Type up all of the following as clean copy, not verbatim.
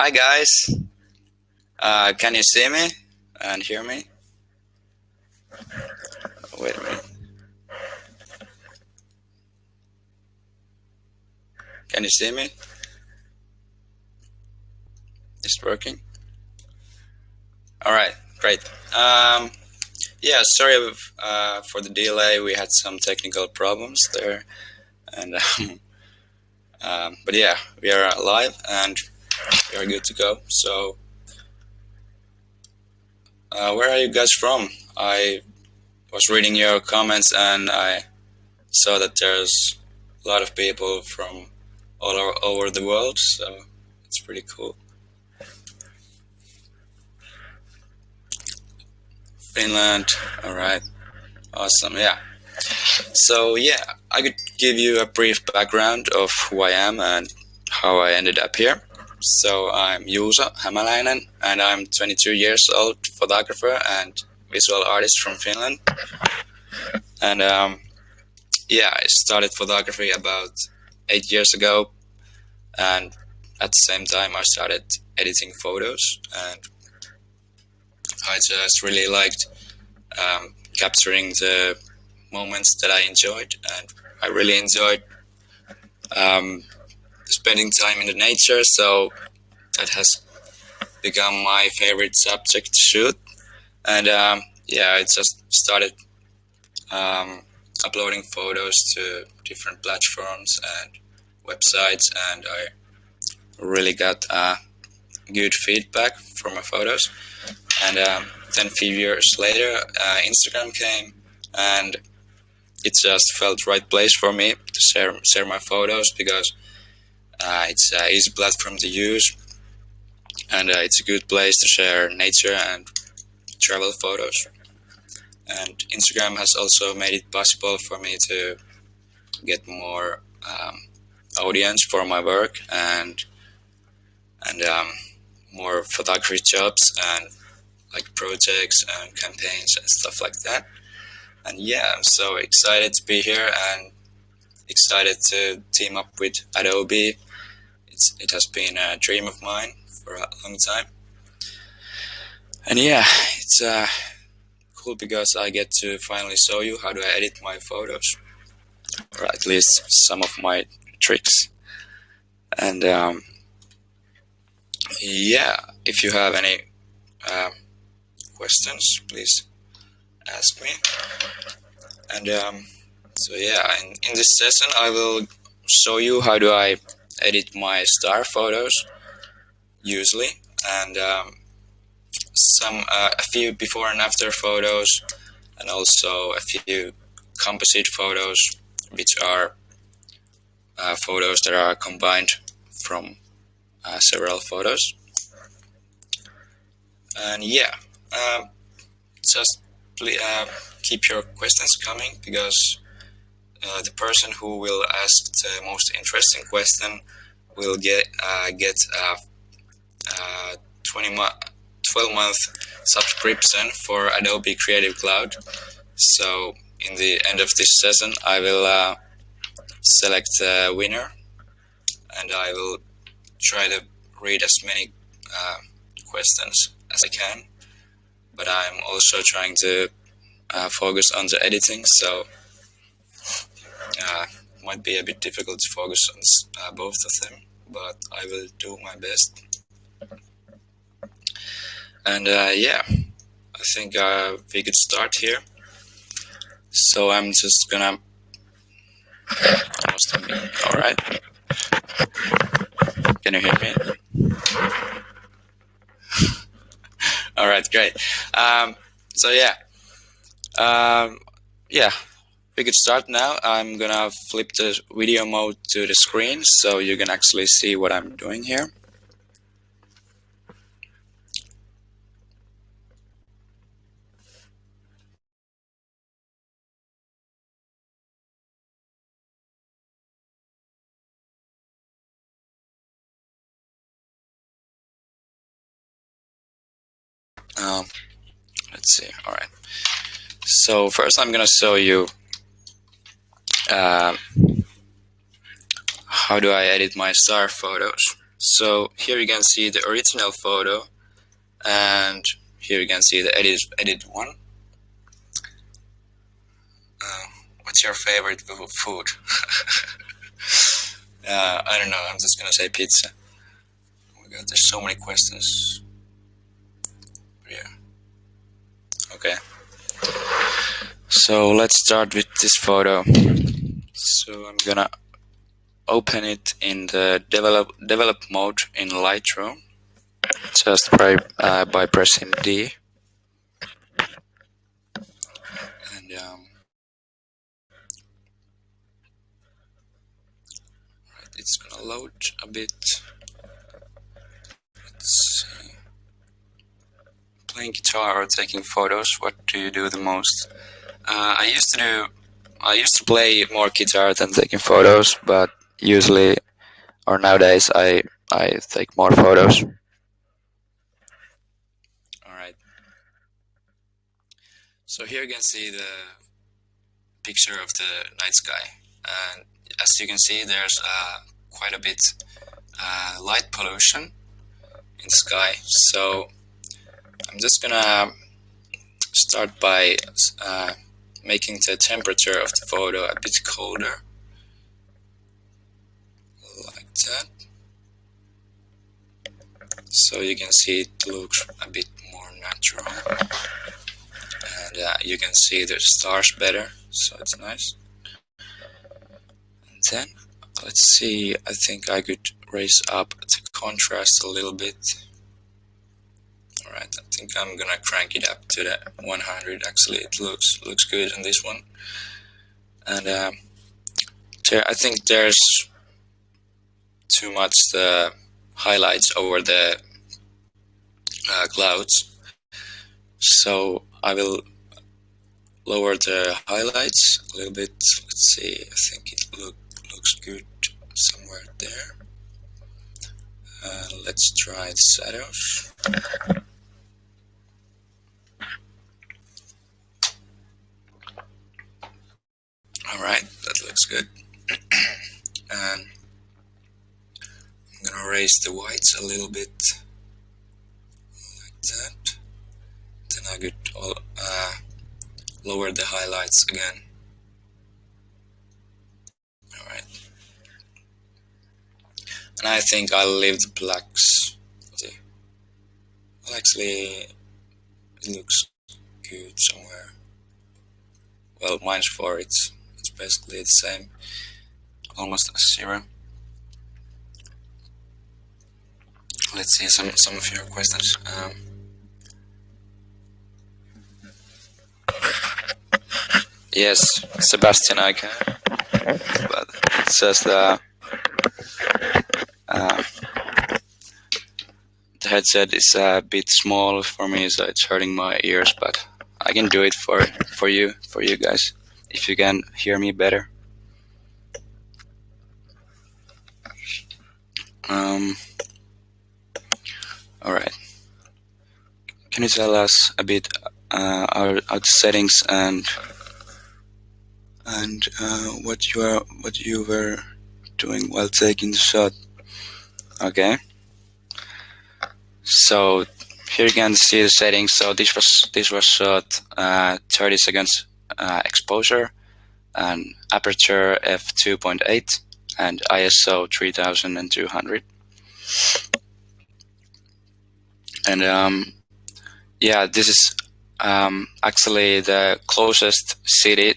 Hi guys, can you see me and hear me? Wait a minute. Can you see me? Is it working? Alright, great. Yeah, sorry for the delay. We had some technical problems there, and but yeah, we are live and we are good to go. So, where are you guys from? I was reading your comments and I saw that there's a lot of people from all over the world, so it's pretty cool. Finland, alright, awesome, yeah. So yeah, I could give you a brief background of who I am and how I ended up here. So I'm Juuso Hämäläinen and I'm 22 years old, photographer and visual artist from Finland. And yeah, I started photography about 8 years ago, and at the same time I started editing photos, and I just really liked capturing the moments that I enjoyed, and I really enjoyed spending time in the nature, so that has become my favorite subject to shoot. And yeah, I just started uploading photos to different platforms and websites, and I really got good feedback from my photos. And then a few years later, Instagram came, and it just felt right place for me to share my photos, because it's an easy platform to use, and it's a good place to share nature and travel photos. And Instagram has also made it possible for me to get more audience for my work, and more photography jobs and like projects and campaigns and stuff like that. And yeah, I'm so excited to be here and excited to team up with Adobe. It has been a dream of mine for a long time. And yeah, it's cool because I get to finally show you how do I edit my photos, or at least some of my tricks. And yeah, if you have any questions, please ask me. And so yeah, in this session I will show you how do I edit my star photos usually, and a few before and after photos, and also a few composite photos, which are photos that are combined from several photos. And yeah, just keep your questions coming, because the person who will ask the most interesting question will get 12-month subscription for Adobe Creative Cloud. So in the end of this session, I will select a winner, and I will try to read as many questions as I can. But I'm also trying to focus on the editing, so it might be a bit difficult to focus on both of them, but I will do my best. And yeah, I think we could start here. So I'm just gonna alright. Can you hear me? Alright, great. So yeah. Yeah, we could start now. I'm gonna flip the video mode to the screen so you can actually see what I'm doing here. Let's see. All right. So first, I'm gonna show you how do I edit my star photos. So here you can see the original photo, and here you can see the edit one. What's your favorite food? I don't know, I'm just gonna say pizza. Oh my god, there's so many questions. Yeah. Okay. So let's start with this photo. So I'm gonna open it in the develop mode in Lightroom, just by pressing D, and right, it's gonna load a bit. Let's see. Playing guitar or taking photos, what do you do the most? I used to play more guitar than taking photos, but usually or nowadays I take more photos. Alright. So here you can see the picture of the night sky, and as you can see there's quite a bit light pollution in the sky. So I'm just gonna start by making the temperature of the photo a bit colder, like that, so you can see it looks a bit more natural, and you can see the stars better, so it's nice. And then let's see, I think I could raise up the contrast a little bit. Alright, I think I'm gonna crank it up to the 100. Actually, it looks good on this one. And I think there's too much the highlights over the clouds, so I will lower the highlights a little bit. Let's see, I think it looks good somewhere there. Let's try the shadows. Alright, that looks good. And I'm gonna raise the whites a little bit, like that. Then I could lower the highlights again. Alright. And I think I'll leave the blacks. Well, actually, it looks good somewhere. Well, minus 4, it's basically the same, almost a 0. Let's see some of your questions. Yes, Sebastian, I can, but it says the headset is a bit small for me, so it's hurting my ears, but I can do it for you guys, if you can hear me better. Alright. Can you tell us a bit our settings and what you were doing while taking the shot? Okay. So here you can see the settings. So this was shot 30 seconds exposure, and aperture f2.8 and ISO 3200. And yeah, this is actually the closest city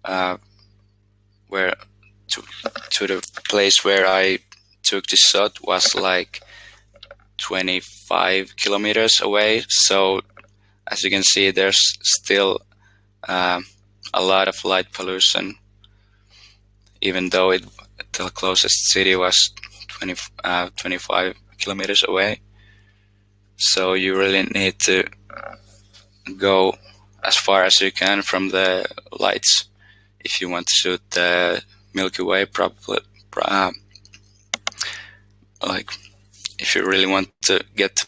where to the place where I took this shot was like 25 kilometers away. So as you can see, there's still a lot of light pollution, even though the closest city was 25 kilometers away. So you really need to go as far as you can from the lights if you want to shoot the Milky Way properly. Like, if you really want to get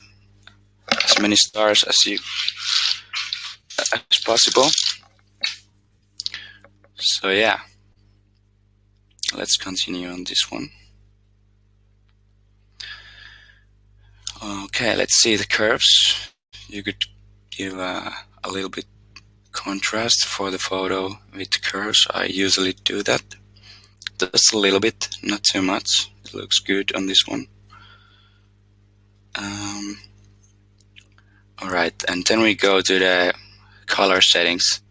as many stars as possible. So yeah, let's continue on this one. Okay, let's see the curves. You could give a little bit contrast for the photo with curves. I usually do that. Just a little bit, not too much. It looks good on this one. Alright, and then we go to the color settings,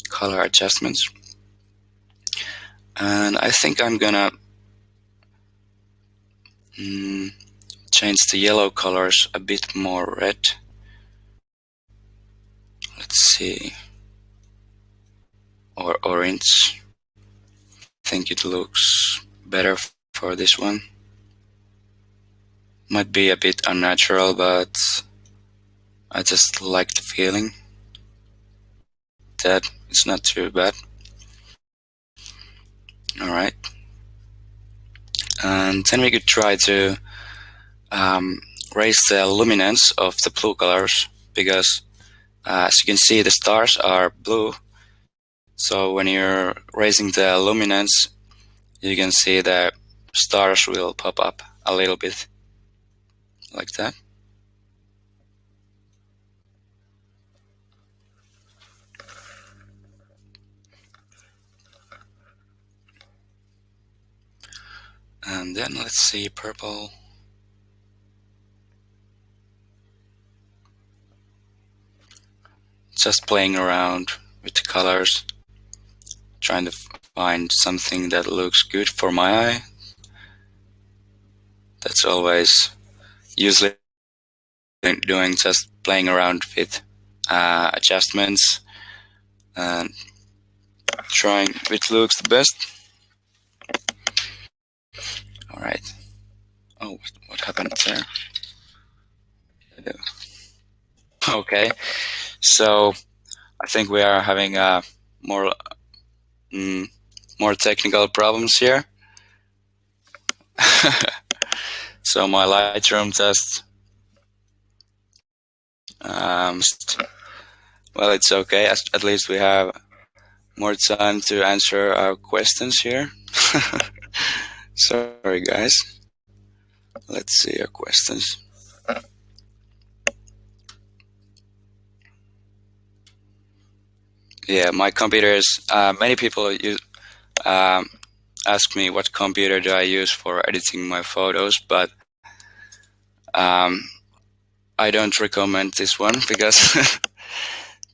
color adjustments. And I think I'm gonna change the yellow colors a bit more red. Let's see. Or orange. I think it looks better for this one. Might be a bit unnatural, but I just like the feeling that it's not too bad. Alright. And then we could try to raise the luminance of the blue colors, because as you can see, the stars are blue. So when you're raising the luminance, you can see the stars will pop up a little bit, like that. And then let's see, purple. Just playing around with the colors, trying to find something that looks good for my eye. That's always usually doing, just playing around with adjustments and trying which looks the best. Alright. Oh, what happened there? Okay, so I think we are having more technical problems here. So my Lightroom just well, it's okay. At least we have more time to answer our questions here. Sorry, guys. Let's see your questions. Yeah, my computer is. Many people ask me what computer do I use for editing my photos, but I don't recommend this one, because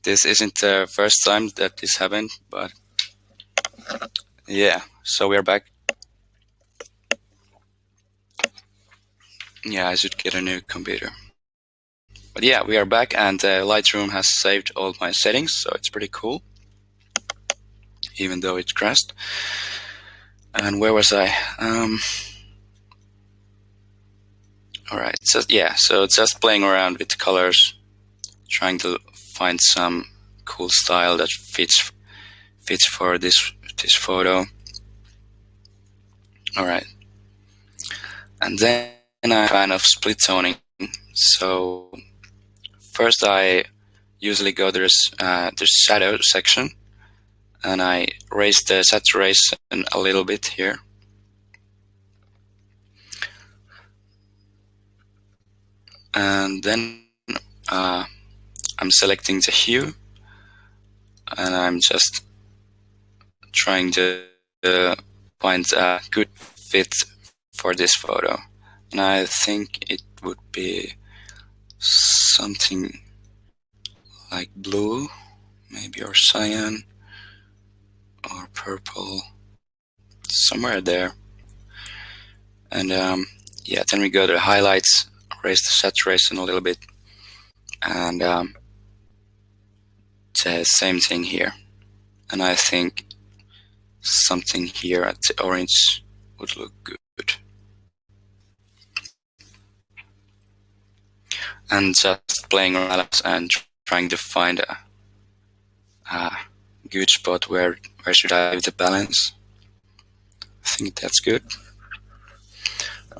this isn't the first time that this happened. But yeah, so we're back. Yeah, I should get a new computer. But yeah, we are back, and Lightroom has saved all my settings, so it's pretty cool, even though it crashed. And where was I? Alright, so yeah, so just playing around with the colors, trying to find some cool style that fits for this photo. Alright, and then I kind of split toning. So first I usually go to the shadow section, and I raise the saturation a little bit here. And then I'm selecting the hue, and I'm just trying to find a good fit for this photo. And I think it would be something like blue, maybe, or cyan, or purple, somewhere there. And yeah, then we go to the highlights, raise the saturation a little bit, and the same thing here. And I think something here at the orange would look good. And just playing around and trying to find a good spot where should I have the balance. I think that's good.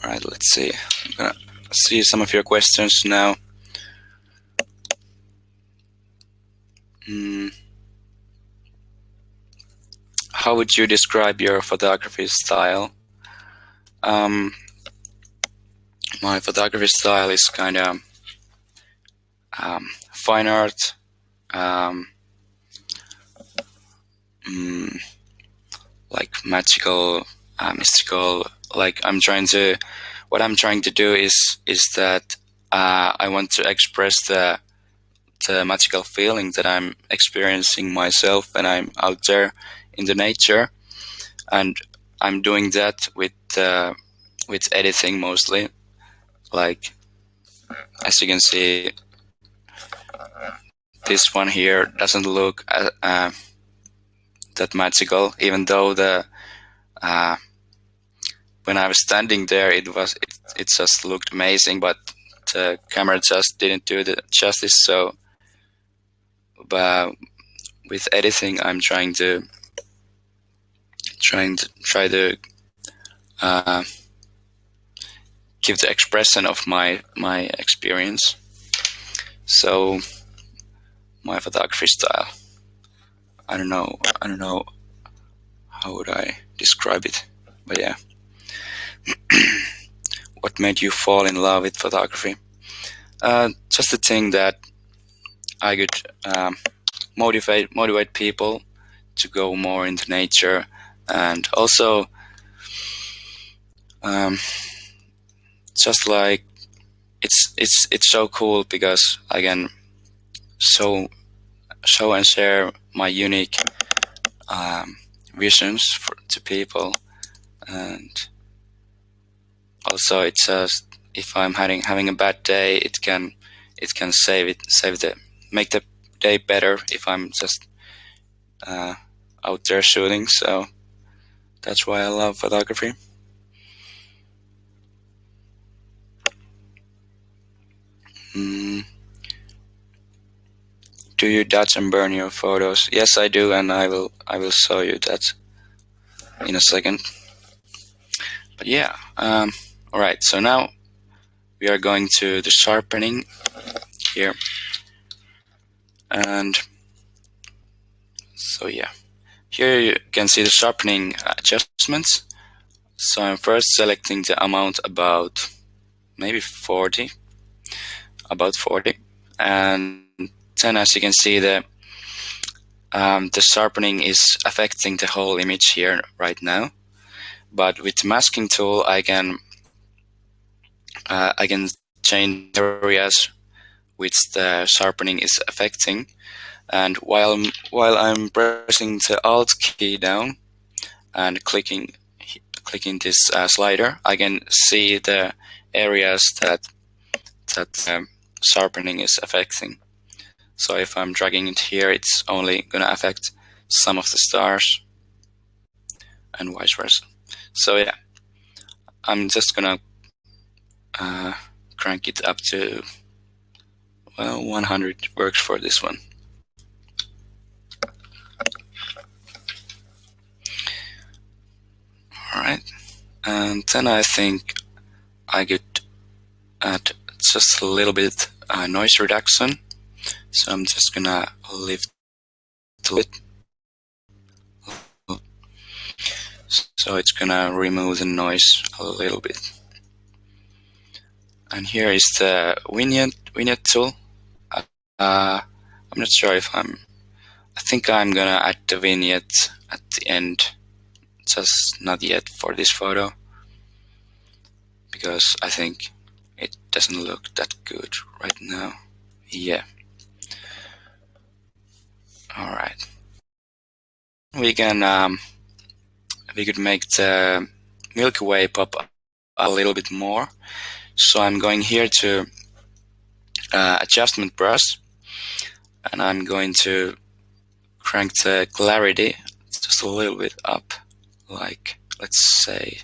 Alright, let's see. I'm gonna see some of your questions now. How would you describe your photography style? My photography style is kind of fine art, like magical, mystical. Like what I'm trying to do is that I want to express the magical feeling that I'm experiencing myself when I'm out there in the nature, and I'm doing that with editing mostly. Like, as you can see, this one here doesn't look that magical, even though when I was standing there, it just looked amazing, but the camera just didn't do the justice. So, but with editing, I'm trying to uh, give the expression of my experience. So, my photography style. I don't know how would I describe it, but yeah. What made you fall in love with photography? Just the thing that I could motivate people to go more into nature, and also just like it's so cool because I can show and share my unique visions to people, and also it's just if I'm having a bad day, it can make the day better if I'm just out there shooting. So that's why I love photography. Do you dodge and burn your photos? Yes, I do, and I will show you that in a second. But yeah, all right. So now we are going to the sharpening here, and so yeah, here you can see the sharpening adjustments. So I'm first selecting the amount about maybe 40, and then as you can see the sharpening is affecting the whole image here right now. But with the masking tool, I can change areas which the sharpening is affecting, and while I'm pressing the Alt key down and clicking this slider, I can see the areas that sharpening is affecting. So if I'm dragging it here, it's only gonna affect some of the stars, and vice versa. So yeah, I'm just gonna crank it up to 100 works for this one. Alright, and then I think I could add just a little bit noise reduction. So I'm just gonna lift it. So it's gonna remove the noise a little bit. And here is the vignette tool. I'm not sure if I think I'm gonna add the vignette at the end, just not yet for this photo, because I think it doesn't look that good right now. Yeah. All right. We could make the Milky Way pop up a little bit more. So I'm going here to adjustment brush, and I'm going to crank the clarity just a little bit up, like let's say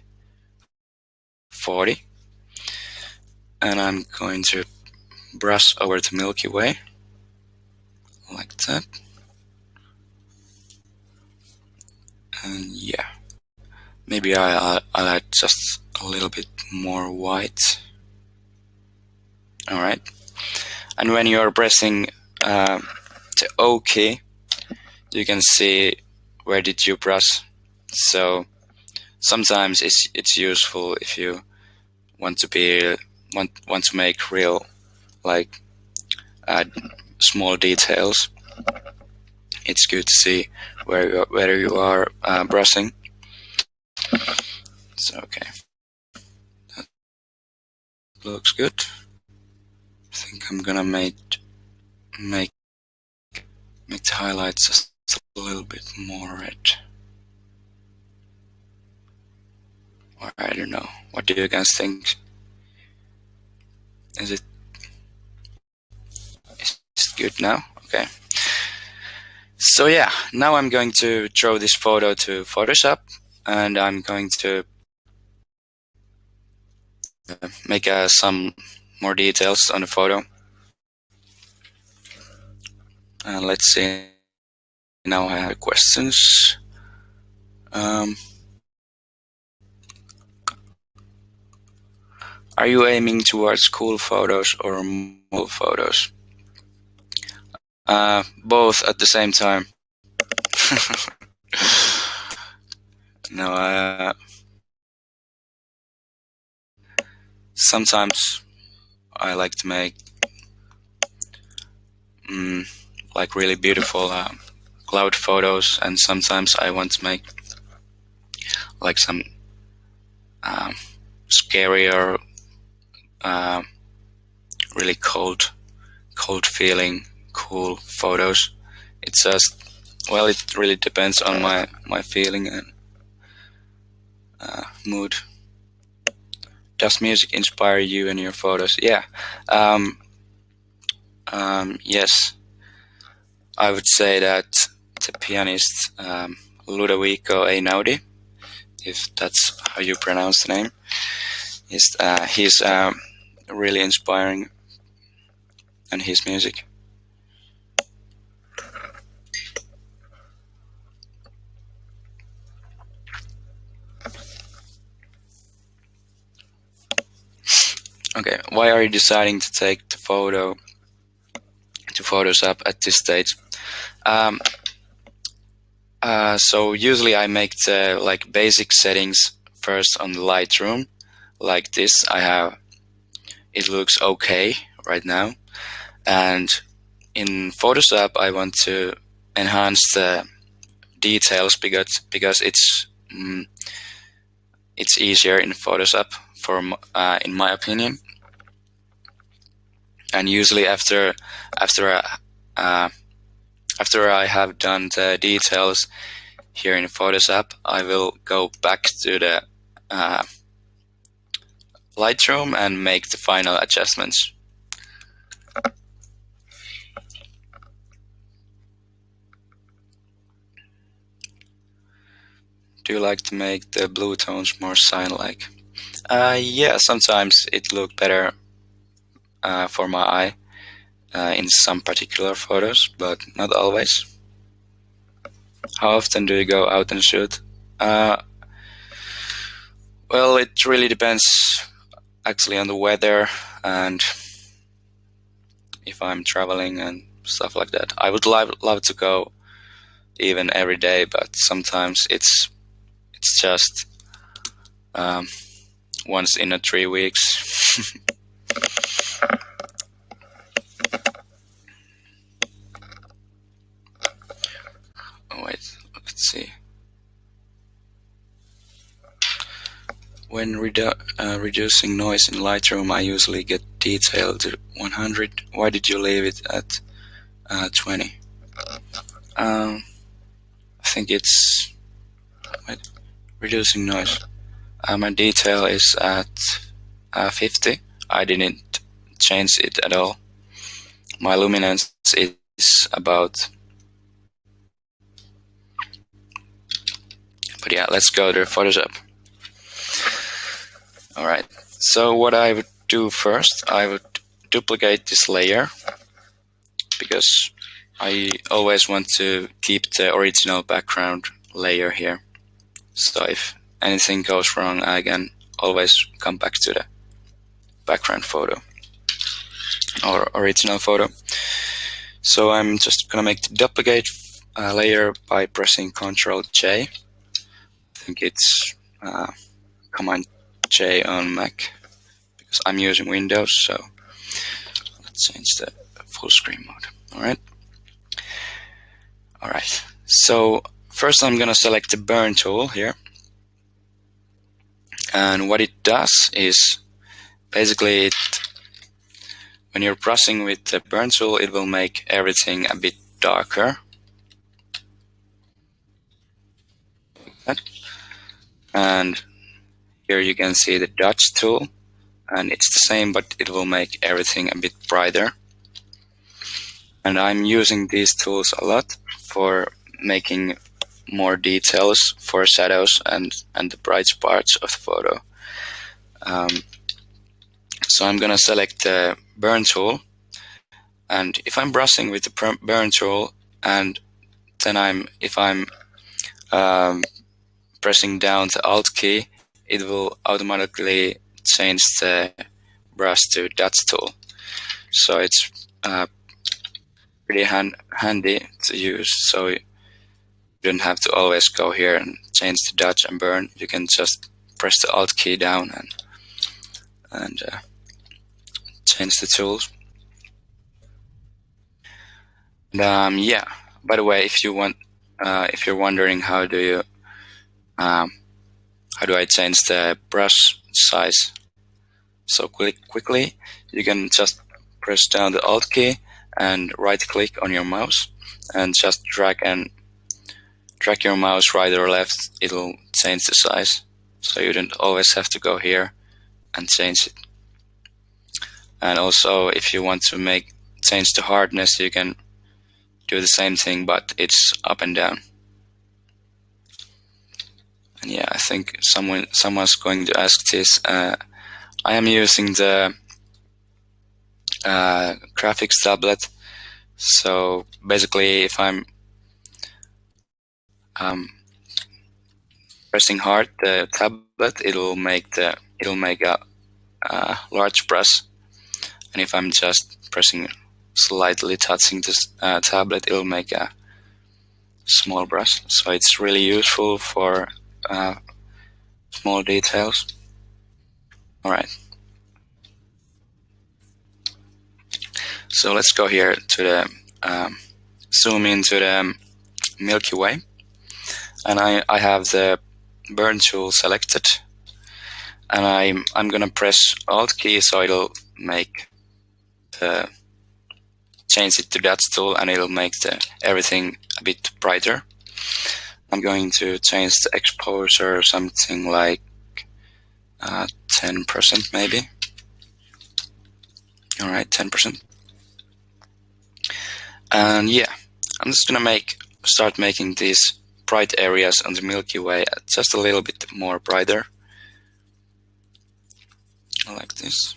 40, and I'm going to brush over the Milky Way like that. And yeah, maybe I'll add just a little bit more white. All right, and when you're pressing the O key, you can see where did you brush. So sometimes it's useful if you want to be want to make real, like, small details, it's good to see where you are brushing. So okay, that looks good. I think I'm gonna make the highlights just a little bit more red. Or I don't know. What do you guys think? Is it good now? Okay. So yeah, now I'm going to throw this photo to Photoshop, and I'm going to make some more details on the photo. And let's see. Now I have questions. Are you aiming towards cool photos or model photos? Both at the same time. No, sometimes I like to make like really beautiful cloud photos, and sometimes I want to make like some scarier, really cold feeling, cool photos. It's just, well, it really depends on my feeling and mood. Does music inspire you in your photos? Yeah. Yes. I would say that the pianist Ludovico Einaudi, if that's how you pronounce the name, he's really inspiring in his music. Okay, why are you deciding to take the photo to Photoshop at this stage? So usually I make the like basic settings first on the Lightroom, like this. It looks okay right now, and in Photoshop I want to enhance the details because it's easier in Photoshop in my opinion. And usually after I have done the details here in Photoshop, I will go back to the Lightroom and make the final adjustments. Do you like to make the blue tones more cyan-like? Yeah, sometimes it looks better for my eye in some particular photos, but not always. How often do you go out and shoot? Well, it really depends actually on the weather and if I'm traveling and stuff like that. I would love to go even every day, but sometimes it's just once in 3 weeks. Oh wait, let's see. When reducing noise in Lightroom, I usually get detail to 100. Why did you leave it at 20? I think it's reducing noise. My detail is at 50. I didn't change it at all. My luminance is about. But yeah, let's go to Photoshop. Alright, so what I would do first, I would duplicate this layer because I always want to keep the original background layer here. So if anything goes wrong, I can always come back to the background photo or original photo. So I'm just gonna make the duplicate layer by pressing Ctrl J. I think it's Command J on Mac because I'm using Windows, so let's change the full screen mode. Alright, so first I'm gonna select the burn tool here, and what it does is basically when you're brushing with the burn tool, it will make everything a bit darker. And here you can see the dodge tool, and it's the same, but it will make everything a bit brighter. And I'm using these tools a lot for making more details for shadows and the bright parts of the photo. So I'm gonna select the burn tool, and if I'm brushing with the burn tool, and then if I'm pressing down the Alt key, it will automatically change the brush to dodge tool. So it's pretty handy to use. So you don't have to always go here and change the dodge and burn. You can just press the Alt key down and change the tools. And yeah. By the way, if you're wondering how do I change the brush size so quickly, you can just press down the Alt key and right click on your mouse and just drag your mouse right or left. It'll change the size, so you don't always have to go here and change it. And also, if you want to change the hardness, you can do the same thing, but it's up and down. And yeah, I think someone's going to ask this. I am using the graphics tablet. So basically, if I'm pressing hard the tablet, it'll make a large brush, and if I'm just pressing slightly touching this tablet, it'll make a small brush. So it's really useful for small details. Alright, so let's go here to the zoom into the Milky Way, and I have the burn tool selected, and I'm gonna press Alt key, so it'll make change it to that tool, and it'll make everything a bit brighter. I'm going to change the exposure something like 10% maybe. Alright, 10%. And yeah, I'm just gonna start making these bright areas on the Milky Way just a little bit more brighter, like this.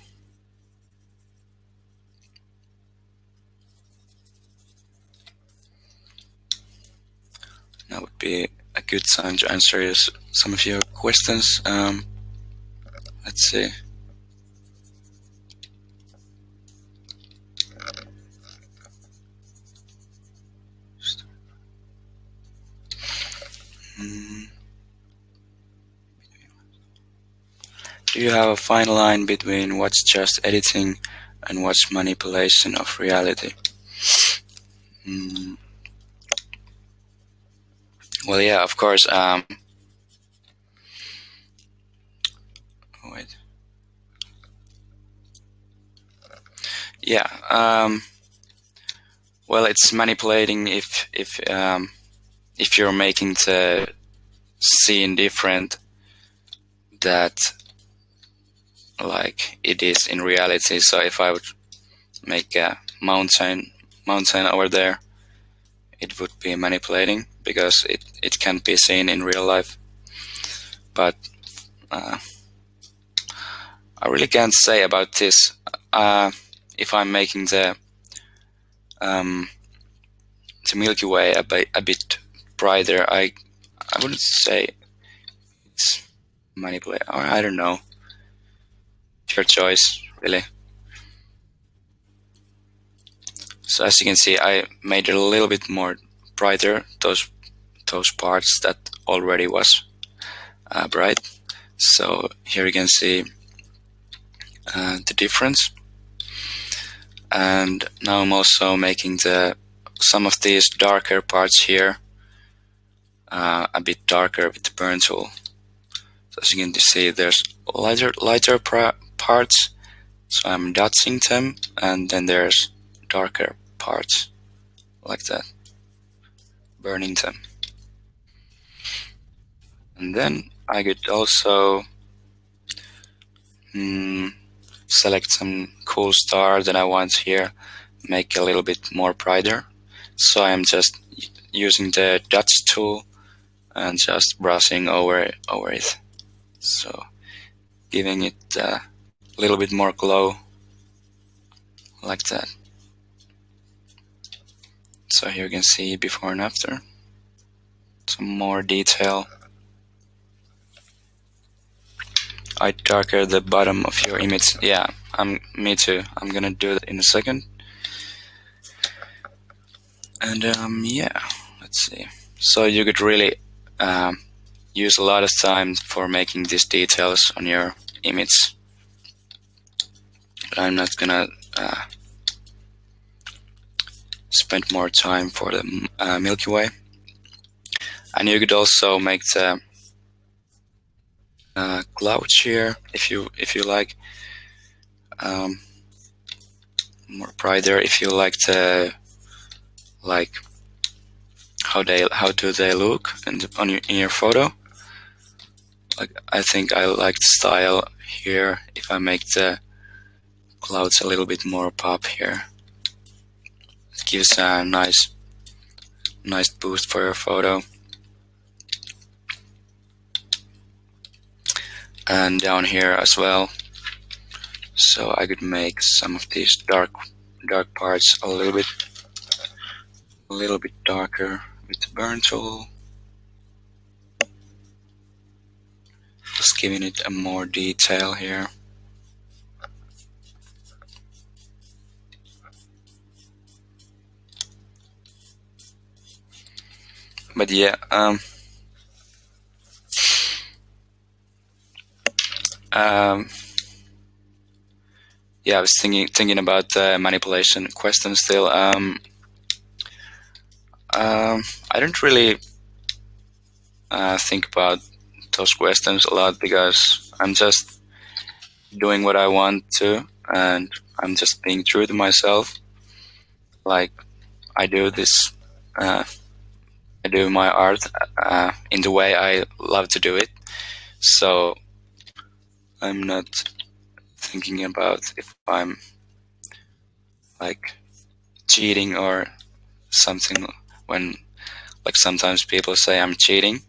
That would be a good time to answer some of your questions. Let's see. Do you have a fine line between what's just editing and what's manipulation of reality? Well, yeah, of course. Wait. Yeah. Well, it's manipulating if you're making the scene different that like it is in reality. So if I would make a mountain over there, it would be manipulating because it can't be seen in real life. But I really can't say about this. If I'm making the Milky Way a bit brighter, I wouldn't say it's manipulate, or I don't know. It's your choice, really. So as you can see, I made it a little bit more brighter, those parts that already was bright. So here you can see the difference. And now I'm also making some of these darker parts here a bit darker with the burn tool. So as you can see, there's lighter parts, so I'm dotting them, and then there's darker parts like that, burning them. And then I could also select some cool star that I want here, make a little bit more brighter. So I'm just using the dots tool and just brushing over it. So giving it a little bit more glow, like that. So here you can see before and after. Some more detail. I darker the bottom of your image. Yeah, me too. I'm gonna do that in a second. And yeah, let's see. So you could really use a lot of time for making these details on your image. I'm not gonna spend more time for the Milky Way. And you could also make the clouds here if you like, more brighter. If you like the how do they look in your photo. Like, I think I like the style here if I make the clouds a little bit more pop here. It gives a nice boost for your photo. And down here as well. So I could make some of these dark parts a little bit darker with the burn tool. Just giving it a more detail here. But yeah, yeah, I was thinking about the manipulation question still. I don't really think about those questions a lot because I'm just doing what I want to, and I'm just being true to myself. Like, I do this, I do my art in the way I love to do it. So I'm not thinking about if I'm like cheating or something, when like sometimes people say I'm cheating,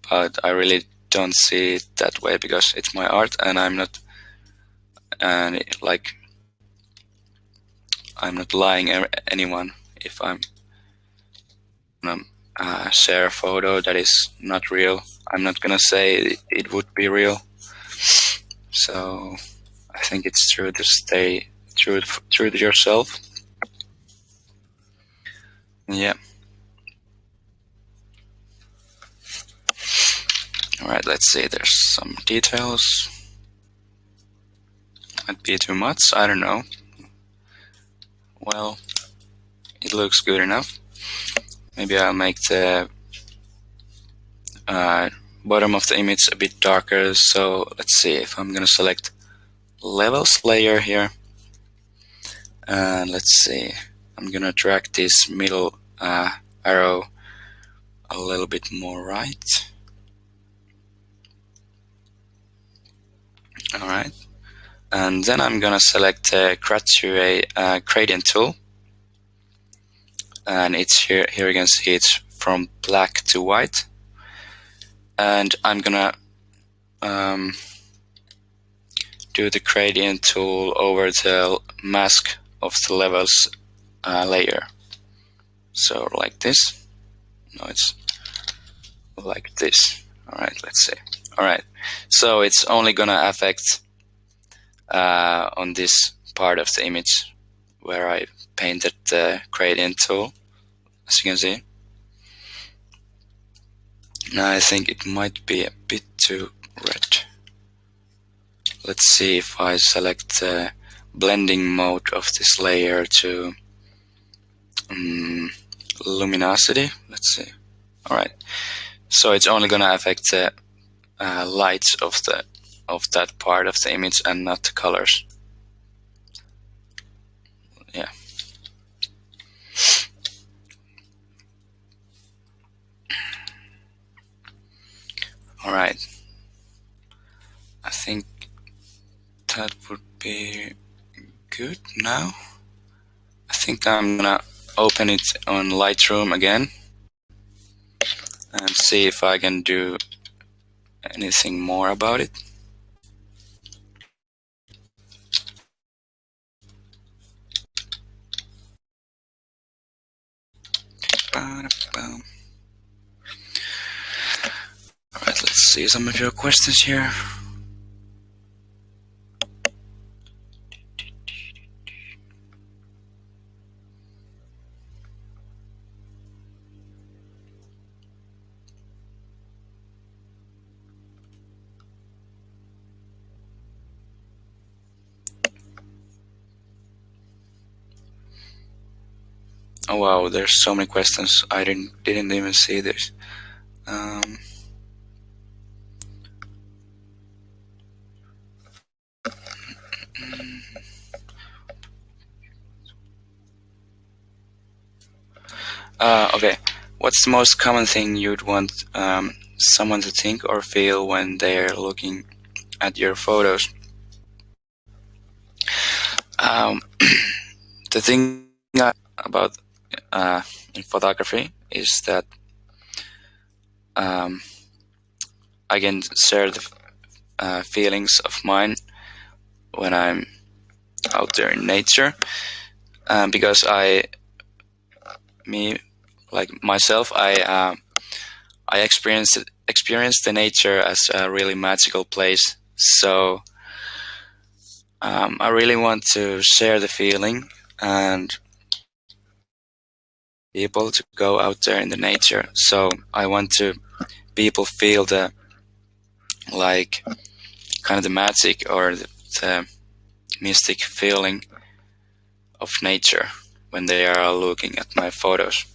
but I really don't see it that way because it's my art, and I'm not lying anyone if I'm gonna share a photo that is not real. I'm not gonna say it would be real. So I think it's true to stay true to yourself. Yeah. Alright, let's see, there's some details. Might be too much, I don't know. Well, it looks good enough. Maybe I'll make the bottom of the image a bit darker. So let's see if I'm gonna select levels layer here. And let's see, I'm gonna drag this middle arrow a little bit more right. Alright. And then I'm gonna select the gradient tool. And it's here you can see it's from black to white. And I'm gonna do the gradient tool over the mask of the levels layer. So like this. No, it's like this. Alright, let's see. Alright, so it's only gonna affect on this part of the image where I painted the gradient tool, as you can see. Now I think it might be a bit too red. let's see if I select the blending mode of this layer to luminosity. Let's see. Alright, so it's only gonna affect the lights of that part of the image and not the colors. Yeah. Alright. I think that would be good now. I think I'm gonna open it on Lightroom again and see if I can do anything more about it. Alright, let's see some of your questions here. Oh wow, there's so many questions. I didn't even see this. Okay, what's the most common thing you'd want someone to think or feel when they're looking at your photos? The thing about in photography is that I can share the feelings of mine when I'm out there in nature, because I experience the nature as a really magical place. So I really want to share the feeling and people to go out there in the nature. So I want to people feel the kind of the magic or the mystic feeling of nature when they are looking at my photos.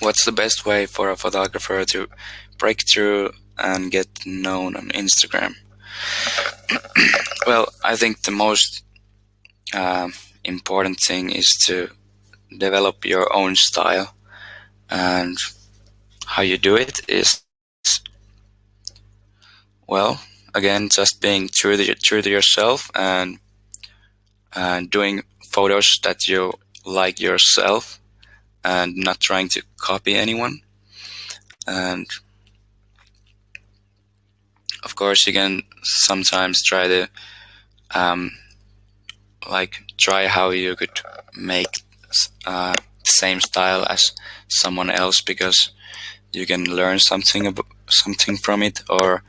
What's the best way for a photographer to break through and get known on Instagram? Well, I think the most important thing is to develop your own style, and how you do it is, well, again, just being true to yourself and doing photos that you like yourself and not trying to copy anyone. And of course you can sometimes try to try how you could make the same style as someone else, because you can learn something from it. Or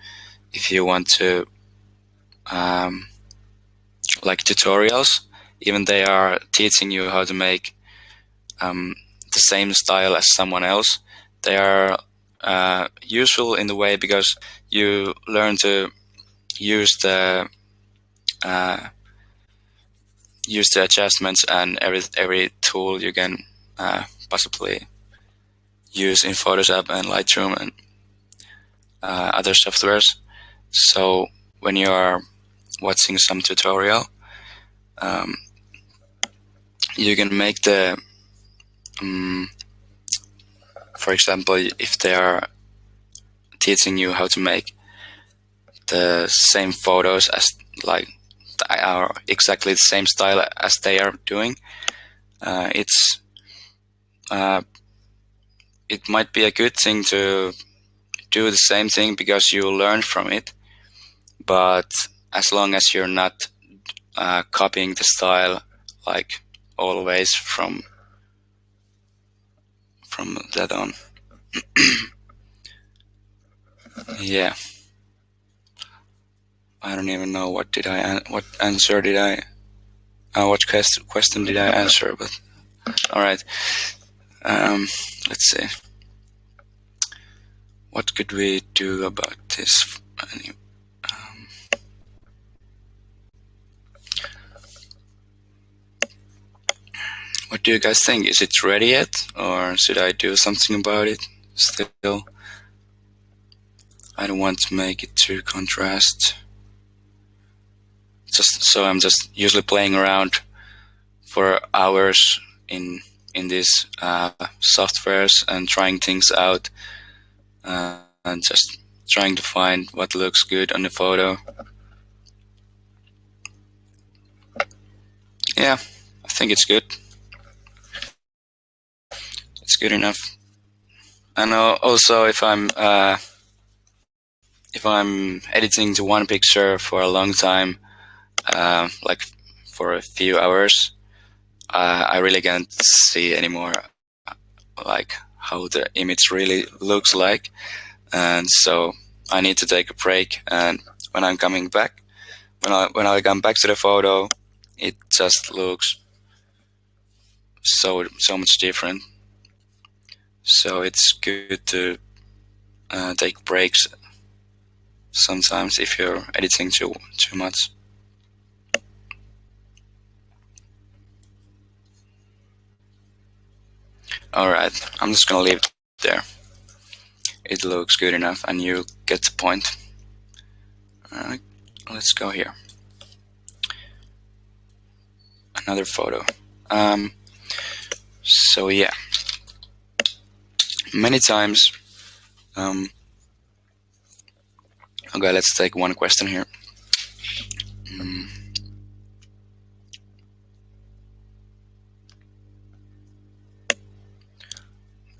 if you want to like tutorials, even they are teaching you how to make the same style as someone else, they are useful in the way because you learn to use the adjustments and every tool you can possibly use in Photoshop and Lightroom and other softwares. So when you are watching some tutorial, you can make the for example, if they are teaching you how to make the same photos as are exactly the same style as they are doing, it might be a good thing to do the same thing because you learn from it. But as long as you're not copying the style always from that on. Yeah, I don't even know what answer did I what question did I answer, but all right. Let's see. What could we do about this? What do you guys think? Is it ready yet? Or should I do something about it still? I don't want to make it too contrast. So I'm just usually playing around for hours in these softwares and trying things out and just trying to find what looks good on the photo. Yeah, I think it's good. It's good enough. And also, if I'm editing to one picture for a long time, like for a few hours, I really can't see anymore like how the image really looks like, and so I need to take a break. And when I'm coming back, when I come back to the photo, it just looks so much different. So it's good to take breaks sometimes if you're editing too much. Alright, I'm just gonna leave it there. It looks good enough and you get the point. Alright, let's go here. Another photo. So yeah, many times. Okay, let's take one question here.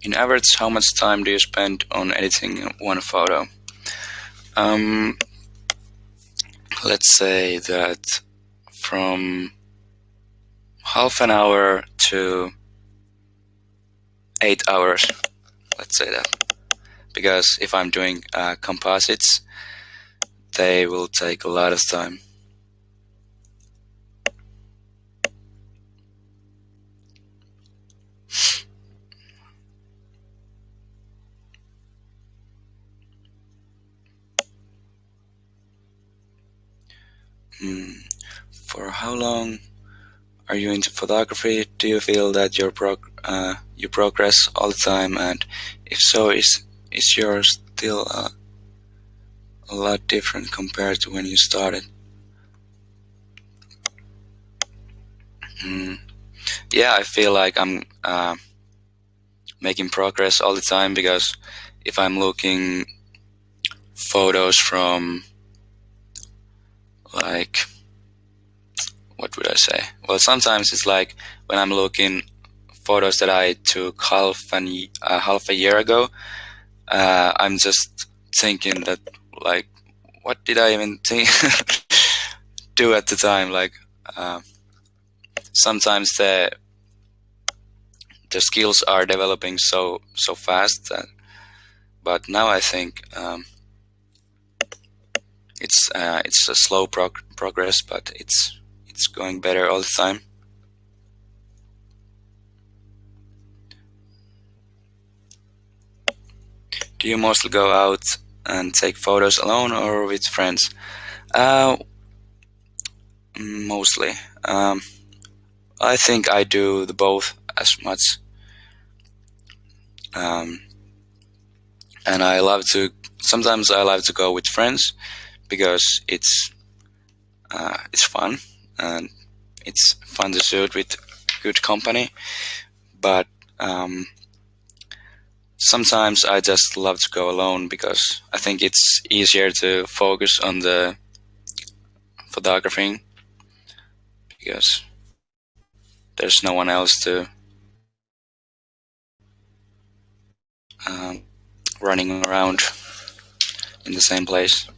In average, how much time do you spend on editing one photo? Let's say that from half an hour to 8 hours. Let's say that. Because if I'm doing composites, they will take a lot of time. For how long are you into photography? Do you feel that you progress all the time? And if so, is yours still a lot different compared to when you started? Yeah, I feel like I'm making progress all the time, because if I'm looking photos from, like, what would I say? Well, sometimes it's like when I'm looking photos that I took half a year ago, I'm just thinking that, like, what did I even think do at the time? Like, sometimes the skills are developing so fast but now I think it's a slow progress, but it's going better all the time. Do you mostly go out and take photos alone or with friends? Mostly. I think I do the both as much. And sometimes I love to go with friends, because it's fun, and it's fun to shoot with good company. But sometimes I just love to go alone, because I think it's easier to focus on the photographing, because there's no one else to running around in the same place.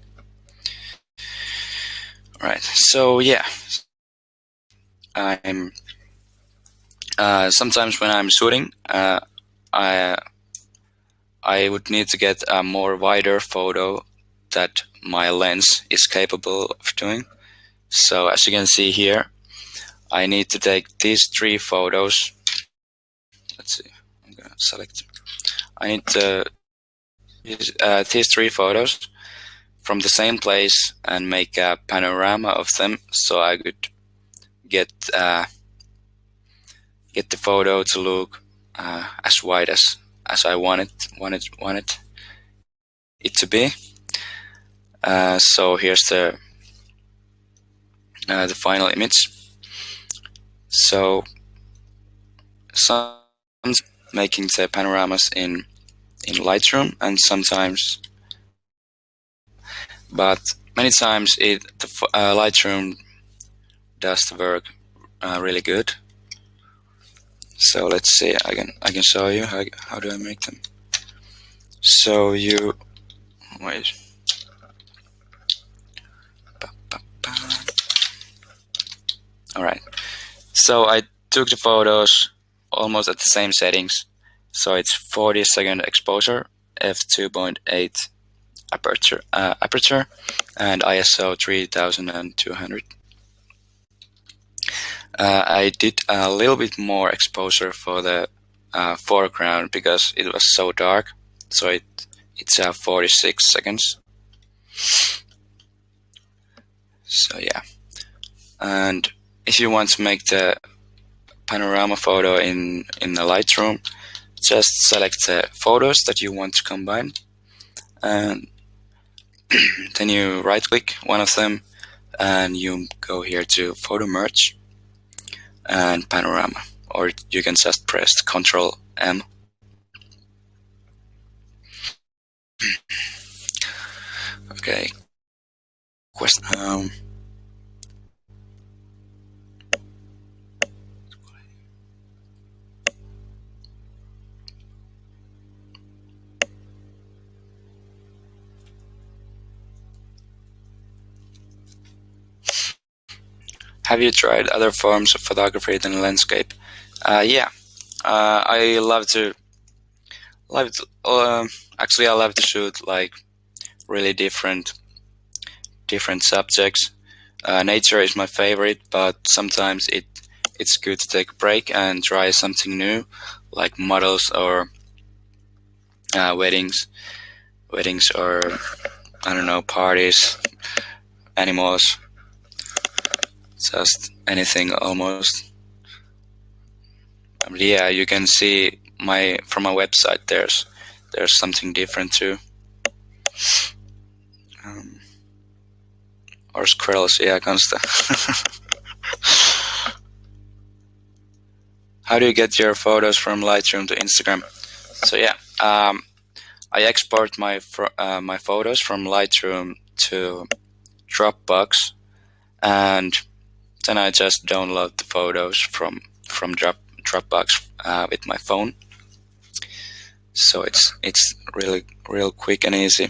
Right. So yeah, I'm sometimes when I'm shooting, I would need to get a more wider photo that my lens is capable of doing. So as you can see here, I need to take these 3 photos. Let's see. I'm gonna select. I need to use these 3 photos from the same place and make a panorama of them, so I could get the photo to look as wide as I wanted it to be. So here's the final image. So some making the panoramas in Lightroom, and sometimes, but many times the Lightroom does the work really good. So let's see. I can show you how do I make them. So you wait. All right. So I took the photos almost at the same settings. So it's 40-second exposure, f2.8 aperture, and ISO 3200. I did a little bit more exposure for the foreground because it was so dark. So it's 46 seconds. So yeah, and if you want to make the panorama photo in the Lightroom, just select the photos that you want to combine, and then you right click one of them and you go here to photo merge and panorama, or you can just press Ctrl M. Okay, question. Have you tried other forms of photography than landscape? Yeah, I love to. Actually, I love to shoot like really different subjects. Nature is my favorite, but sometimes it's good to take a break and try something new, like models or weddings, or I don't know, parties, animals, just anything almost. Yeah, you can see from my website. There's something different too. Or squirrels, yeah, consta. How do you get your photos from Lightroom to Instagram? So yeah, I export my photos from Lightroom to Dropbox, and then I just download the photos from Dropbox with my phone. So it's really real quick and easy.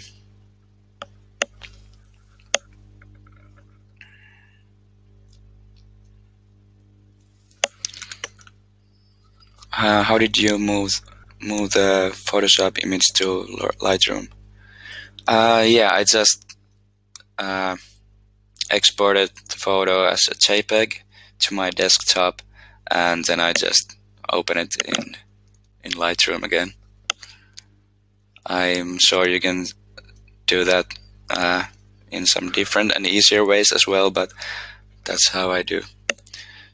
How did you move the Photoshop image to Lightroom? Yeah, I just exported the photo as a JPEG to my desktop, and then I just open it in Lightroom again. I'm sure you can do that in some different and easier ways as well, but that's how I do.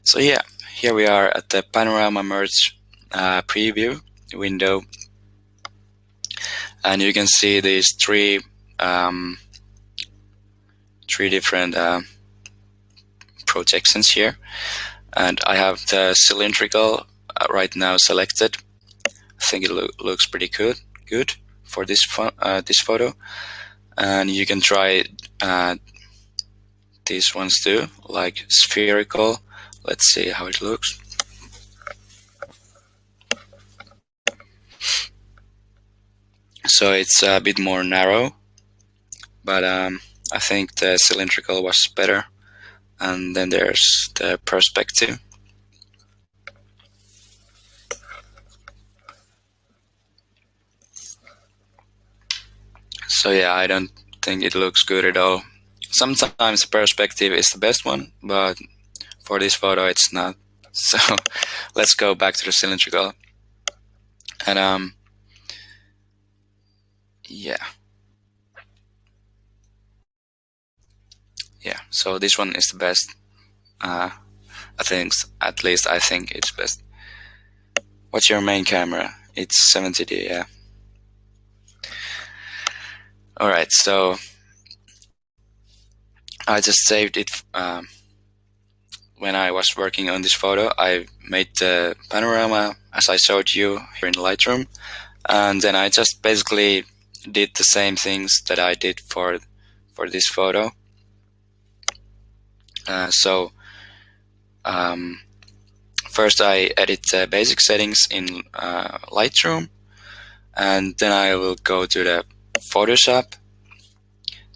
So yeah, here we are at the panorama merge preview window, and you can see these three different projections here, and I have the cylindrical right now selected. I think it looks pretty good for this photo, and you can try these ones too, like spherical. Let's see how it looks. So it's a bit more narrow, but I think the cylindrical was better. And then there's the perspective. So yeah, I don't think it looks good at all. Sometimes the perspective is the best one, but for this photo it's not. So let's go back to the cylindrical. And yeah, so this one is the best. I think, at least I think it's best. What's your main camera? It's 70D, yeah. Alright, so I just saved it. When I was working on this photo, I made the panorama as I showed you here in Lightroom, and then I just basically did the same things that I did for this photo. First I edit the basic settings in Lightroom, and then I will go to the Photoshop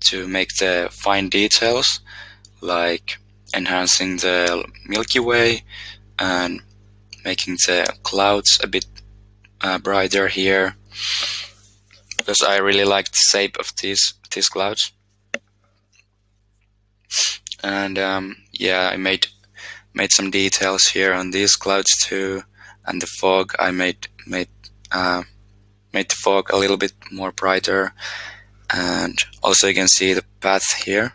to make the fine details, like enhancing the Milky Way and making the clouds a bit brighter here, because I really like the shape of these clouds. And yeah, I made some details here on these clouds too, and the fog. I made the fog a little bit more brighter, and also you can see the path here.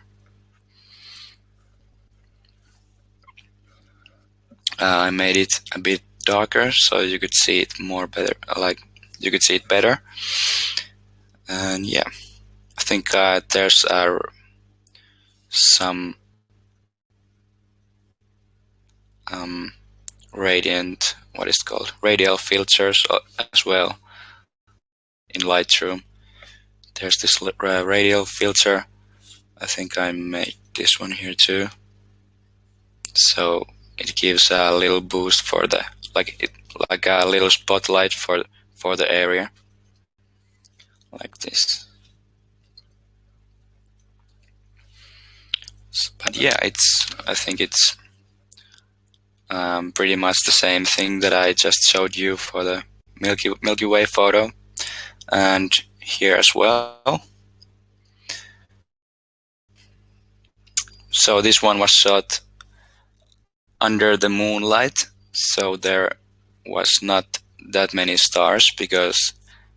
I made it a bit darker so you could see it more better, like you could see it better. And yeah, I think there's some radiant, what is it called, radial filters as well in Lightroom. There's this radial filter. I think I made this one here too, so it gives a little boost for the like a little spotlight for the area, like this. But yeah, I think it's pretty much the same thing that I just showed you for the Milky Way photo, and here as well. So this one was shot under the moonlight, so there was not that many stars because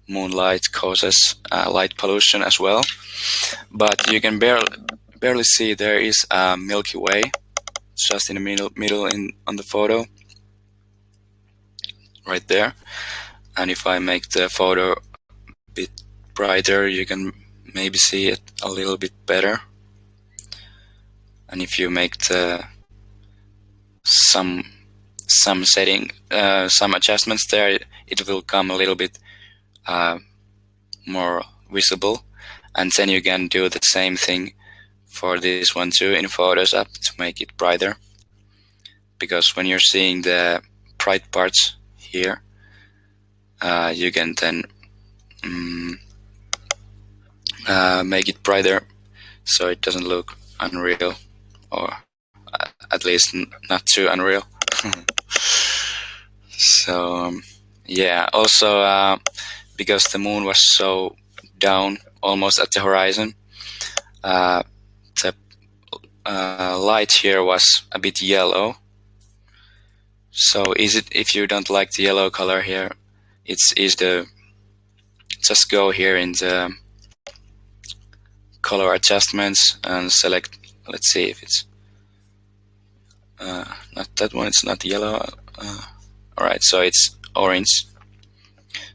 moonlight causes light pollution as well. But you can barely see there is a Milky Way just in the middle on the photo, right there. And if I make the photo a bit brighter, you can maybe see it a little bit better. And if you make some adjustments there, it will come a little bit more visible. And then you can do the same thing for this one too in Photoshop to make it brighter, because when you're seeing the bright parts here, you can then make it brighter so it doesn't look unreal, or at least not too unreal. So yeah, also because the moon was so down, almost at the horizon, the light here was a bit yellow. So if you don't like the yellow color here, it's easy to just go here in the color adjustments and select, let's see if it's not that one, it's not yellow. Alright, so it's orange.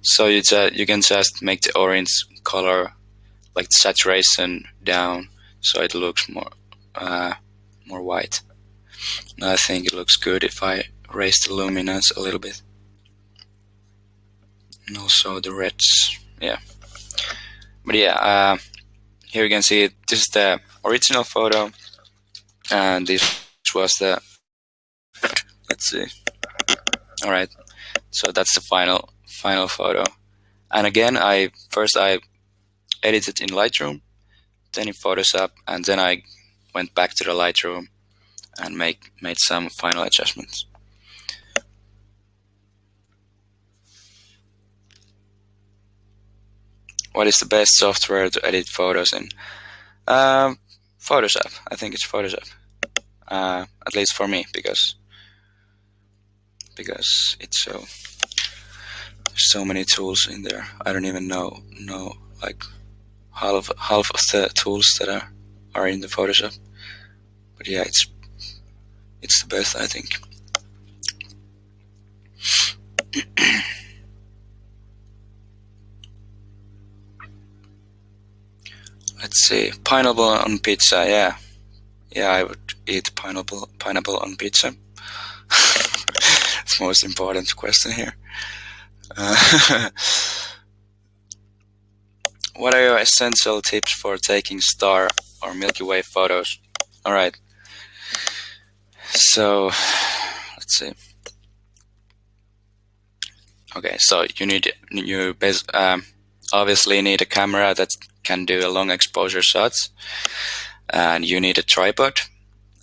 So you can just make the orange color, like the saturation, down so it looks more white. And I think it looks good if I raise the luminance a little bit, and also the reds. Yeah, but yeah, here you can see it. This is the original photo, and this was the, let's see. All right, so that's the final photo. And again, I edited in Lightroom, then in Photoshop, and then I went back to the Lightroom and made some final adjustments. What is the best software to edit photos in? Photoshop. I think it's Photoshop. At least for me, because it's so so many tools in there. I don't even know like half of the tools that are in the Photoshop. But yeah, it's the best, I think. Let's see, pineapple on pizza. Yeah, I would eat pineapple on pizza. It's the most important question here. What are your essential tips for taking star or Milky Way photos? All right. So let's see. Okay, so you obviously need a camera that can do a long exposure shots, and you need a tripod,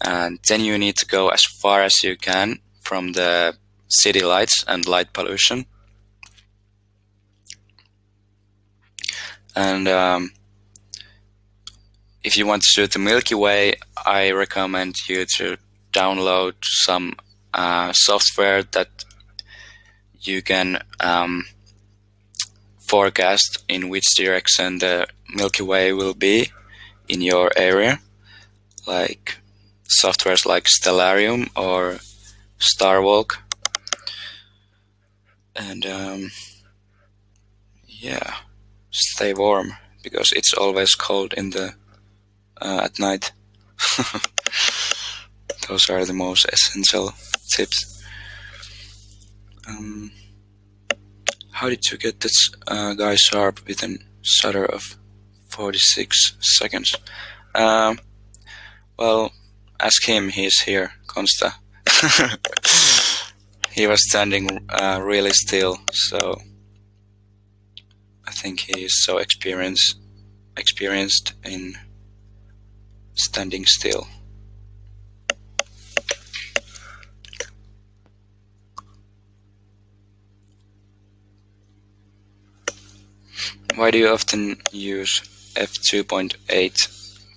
and then you need to go as far as you can from the city lights and light pollution. And if you want to shoot the Milky Way, I recommend you to download some software that you can forecast in which direction the Milky Way will be in your area, like softwares like Stellarium or Starwalk. And yeah, stay warm because it's always cold in the at night. Those are the most essential tips. How did you get this guy sharp with a shutter of 46 seconds? Well, ask him, he's here, Consta. He was standing really still, so I think he is so experienced in standing still. Why do you often use f2.8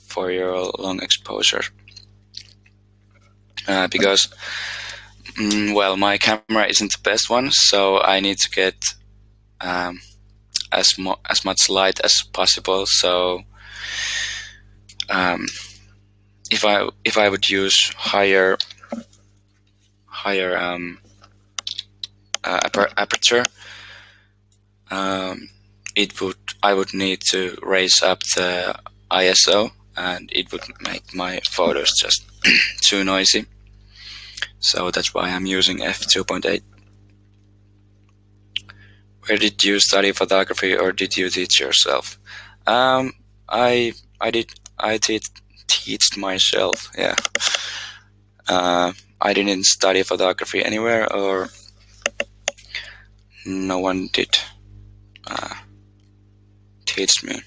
for your long exposure? Because well, my camera isn't the best one, so I need to get as much light as possible. So if I would use higher aperture, I would need to raise up the ISO, and it would make my photos just too noisy. So that's why I'm using f2.8. Where did you study photography, or did you teach yourself? I teach myself. Yeah. I didn't study photography anywhere, or no one did teach me.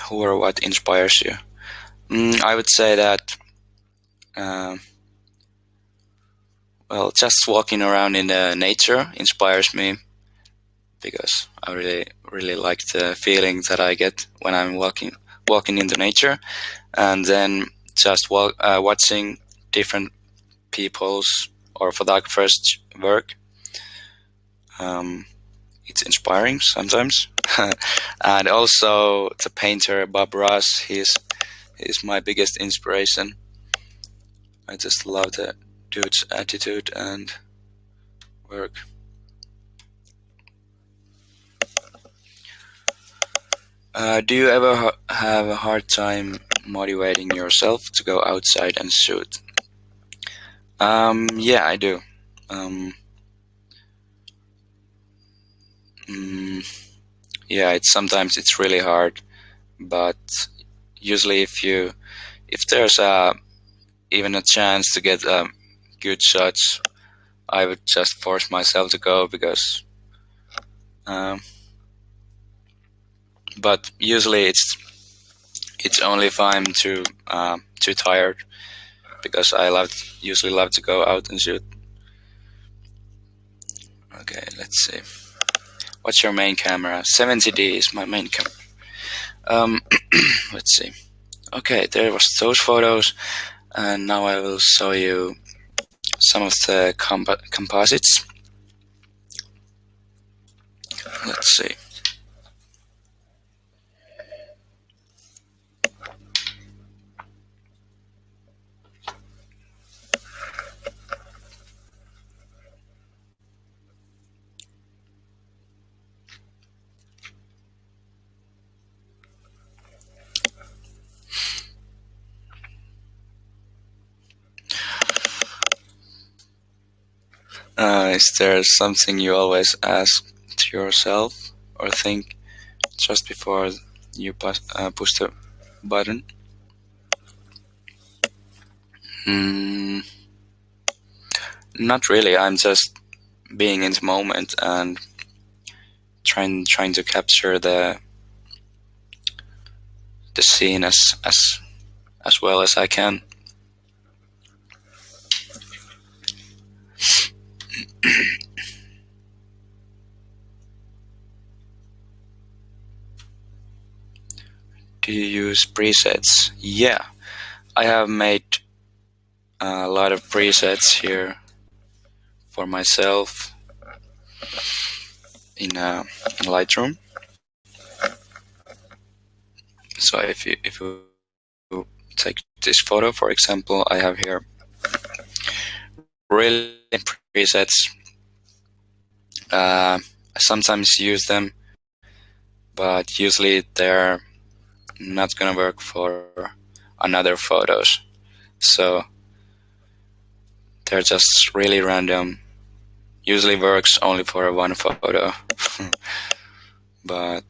Who or what inspires you? I would say that well, just walking around in the nature inspires me, because I really like the feeling that I get when I'm walking in the nature, and then just watching different people's or photographers' work. It's inspiring sometimes. And also the painter Bob Ross, he's my biggest inspiration. I just love the dude's attitude and work. Do you ever have a hard time motivating yourself to go outside and shoot? Yeah, I do. Yeah, sometimes it's really hard, but usually if there's even a chance to get good shots, I would just force myself to go, because but usually it's only if I'm too tired, because I usually love to go out and shoot. Okay, let's see. What's your main camera? 70D is my main camera. Let's see. Okay, there was those photos, and now I will show you some of the composites. Let's see. Is there something you always ask to yourself or think just before you push the button? Not really. I'm just being in the moment and trying to capture the scene as well as I can. Do you use presets? Yeah, I have made a lot of presets here for myself in Lightroom. So if you take this photo, for example, I have here really presets. I sometimes use them, but usually they're not gonna work for another photos. So they're just really random. Usually works only for one photo. But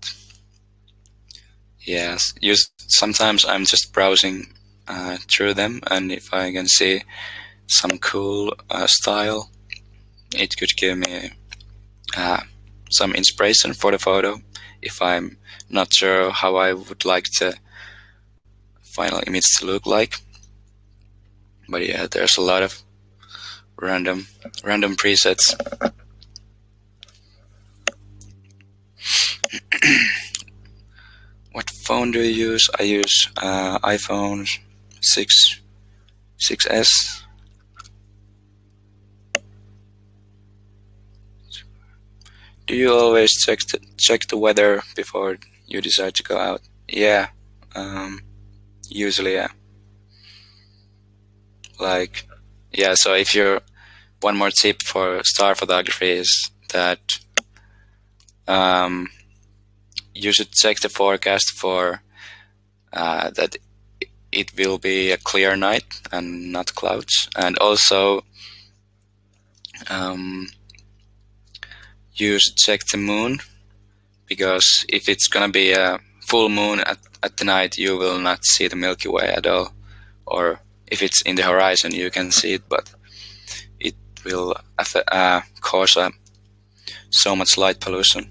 yes, sometimes I'm just browsing through them, and if I can see some cool style, it could give me some inspiration for the photo if I'm not sure how I would like the final image to look like. But yeah, there's a lot of random presets. What phone do you use? I use iPhone 6s. Do you always check the weather before you decide to go out? Yeah, usually, yeah. Like, yeah. So if you're one more tip for star photography is that you should check the forecast for that it will be a clear night and not clouds, and also you should check the moon, because if it's gonna be a full moon at the night, you will not see the Milky Way at all. Or if it's in the horizon, you can see it, but it will cause so much light pollution.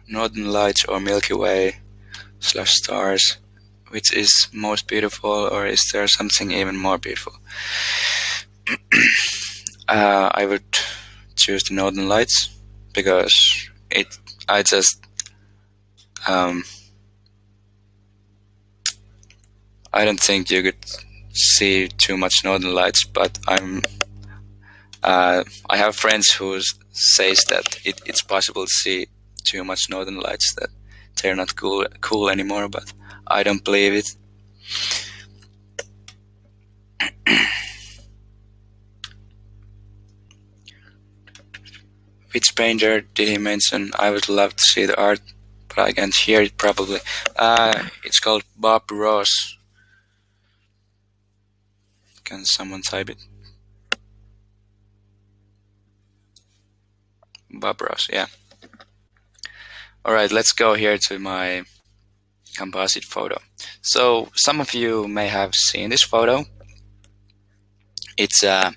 Northern Lights or Milky Way / stars, which is most beautiful, or is there something even more beautiful? I would choose the Northern Lights, because I just I don't think you could see too much Northern Lights, but I have friends who says that it's possible to see too much Northern Lights, that they're not cool anymore, but I don't believe it. Which painter did he mention? I would love to see the art, but I can't hear it probably. It's called Bob Ross. Can someone type it? Bob Ross, yeah. Alright, let's go here to my composite photo. So some of you may have seen this photo. It's a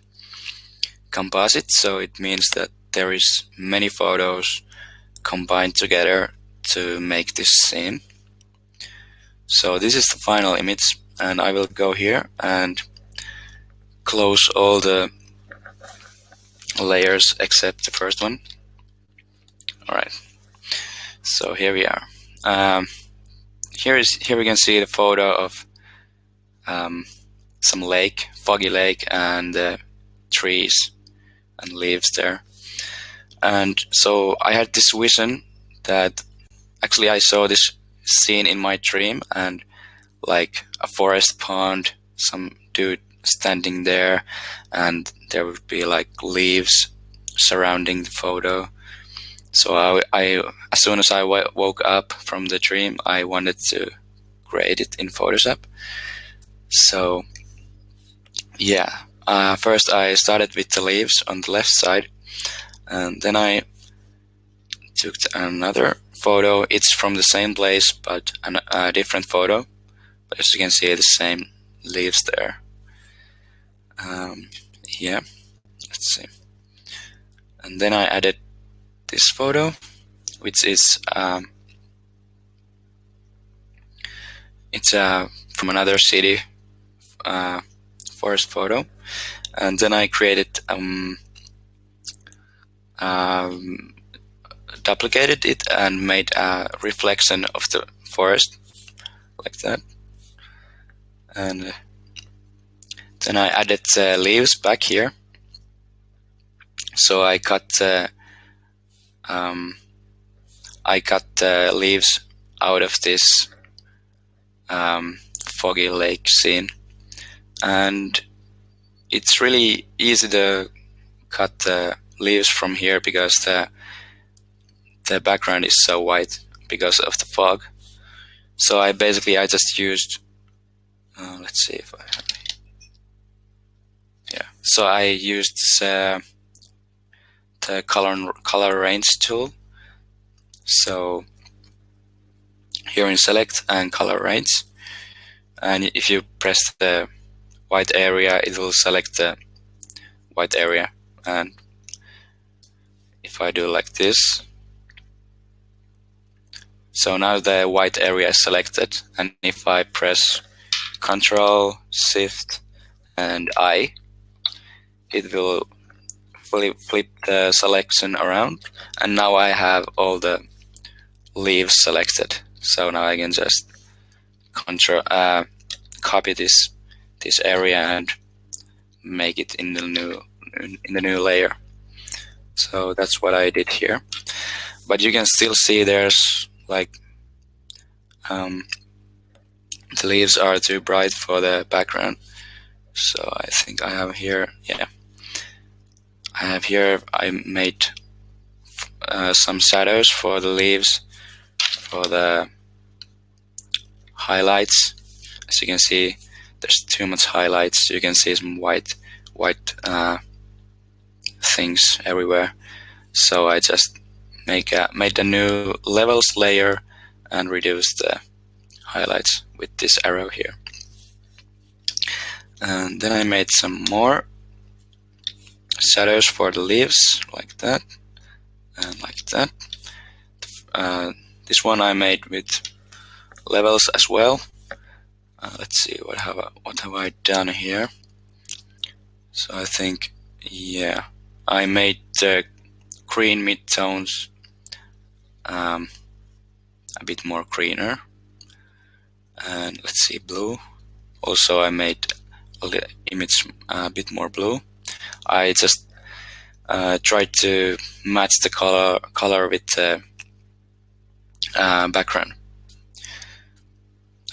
composite, so it means that there is many photos combined together to make this scene. So this is the final image, and I will go here and close all the layers except the first one. Alright, so here we are. here we can see the photo of some lake, foggy lake, and trees and leaves there. And so I had this vision that actually I saw this scene in my dream, and like a forest pond, some dude standing there, and there would be like leaves surrounding the photo. So I as soon as I woke up from the dream, I wanted to create it in Photoshop. So yeah, first I started with the leaves on the left side, and then I took another photo. It's from the same place, but a different photo. But as you can see, the same leaves there. Yeah, let's see. And then I added this photo, which is it's from another city forest photo. And then I created duplicated it and made a reflection of the forest like that. And then I added leaves back here. So I cut the leaves out of this foggy lake scene, and it's really easy to cut the leaves from here because the background is so white because of the fog. So I just used let's see if I have, yeah. So I used the color range tool. So here in select and color range, and if you press the white area, it will select the white area. And if I do like this, so now the white area is selected, and if I press Ctrl, Shift, and I, it will flip the selection around, and now I have all the leaves selected. So now I can just copy this area and make it in the new layer. So that's what I did here. But you can still see there's like the leaves are too bright for the background. So I think I have here, yeah, I made some shadows for the leaves, for the highlights. As you can see, there's too much highlights. You can see some white things everywhere. So I just made a new levels layer and reduced the highlights with this arrow here. And then I made some more shadows for the leaves, like that and like that. This one I made with levels as well. Let's see, what have I done here? So I think, yeah, I made the green midtones a bit more greener, and let's see, blue. Also, I made the image a bit more blue. I just tried to match the color with the background,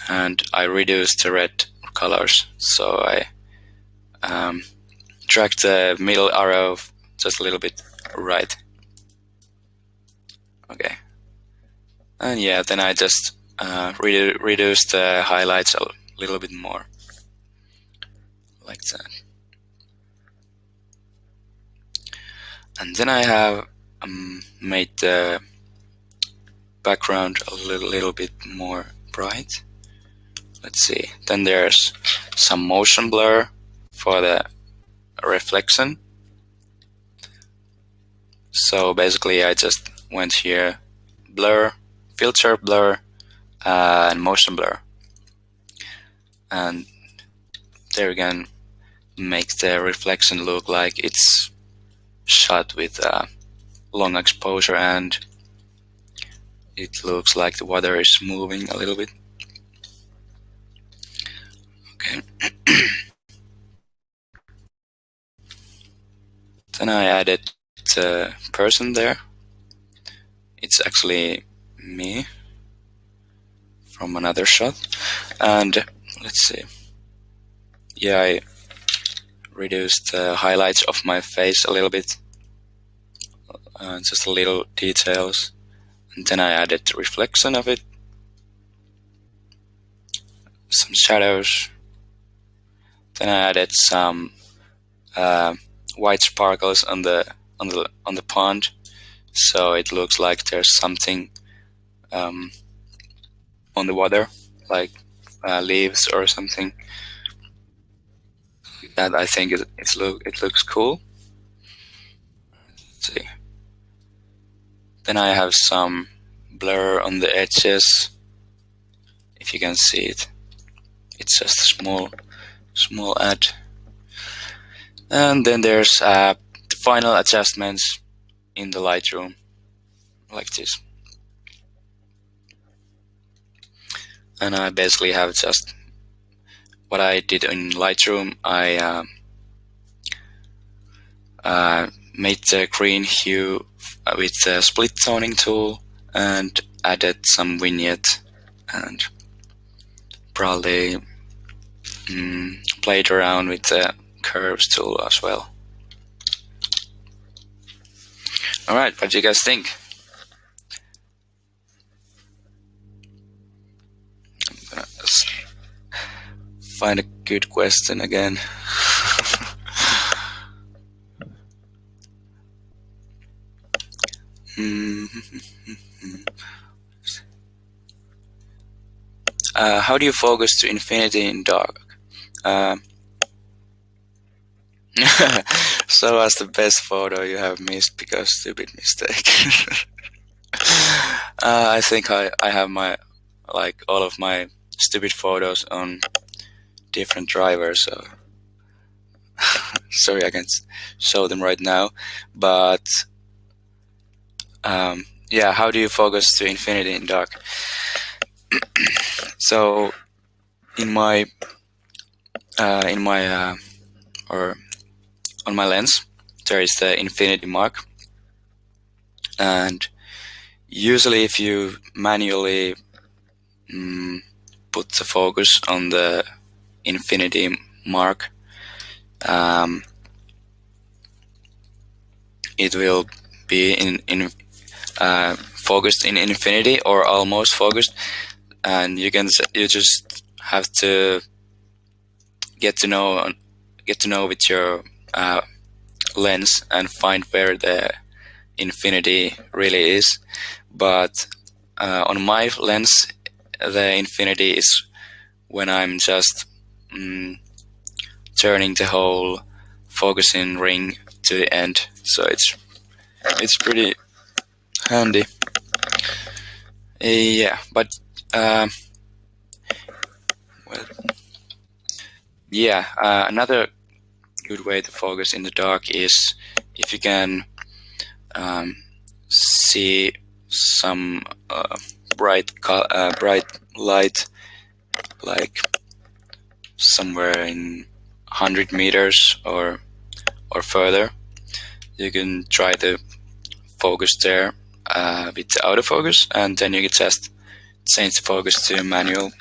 and I reduced the red colors. So I dragged the middle arrow just a little bit right. Okay, and yeah, then I just reduced the highlights a little bit more, like that. And then I have made the background a little bit more bright. Let's see. Then there's some motion blur for the reflection. So basically I just went here, blur, filter blur, and motion blur. And there you can make the reflection look like it's shot with long exposure, and it looks like the water is moving a little bit. Okay. Then I added the person there. It's actually me from another shot. And let's see. Yeah, I reduced the highlights of my face a little bit. Just little details. And then I added the reflection of it. Some shadows. Then I added some white sparkles on the pond, so it looks like there's something on the water, like leaves or something. That I think it looks cool. Let's see. Then I have some blur on the edges. If you can see it, it's just a small add. And then there's the final adjustments in the Lightroom, like this. And I basically have just what I did in Lightroom. I made the green hue with the split toning tool and added some vignette and probably played around with the curves tool as well. Alright, what do you guys think? I'm gonna just find a good question again. How do you focus to infinity in dark? So as the best photo you have missed because stupid mistake. I think I have my all of my stupid photos on different drivers, so sorry I can't show them right now. But yeah, how do you focus to infinity in dark? So in my or on my lens there is the infinity mark, and usually if you manually put the focus on the infinity mark, it will be in focused in infinity or almost focused, and you just have to get to know with your lens and find where the infinity really is. But on my lens the infinity is when I'm just turning the whole focusing ring to the end, so it's pretty handy. Yeah, but well, yeah, another good way to focus in the dark is if you can see some bright light, like somewhere in 100 meters or further. You can try to focus there with the autofocus, and then you can just change the focus to manual.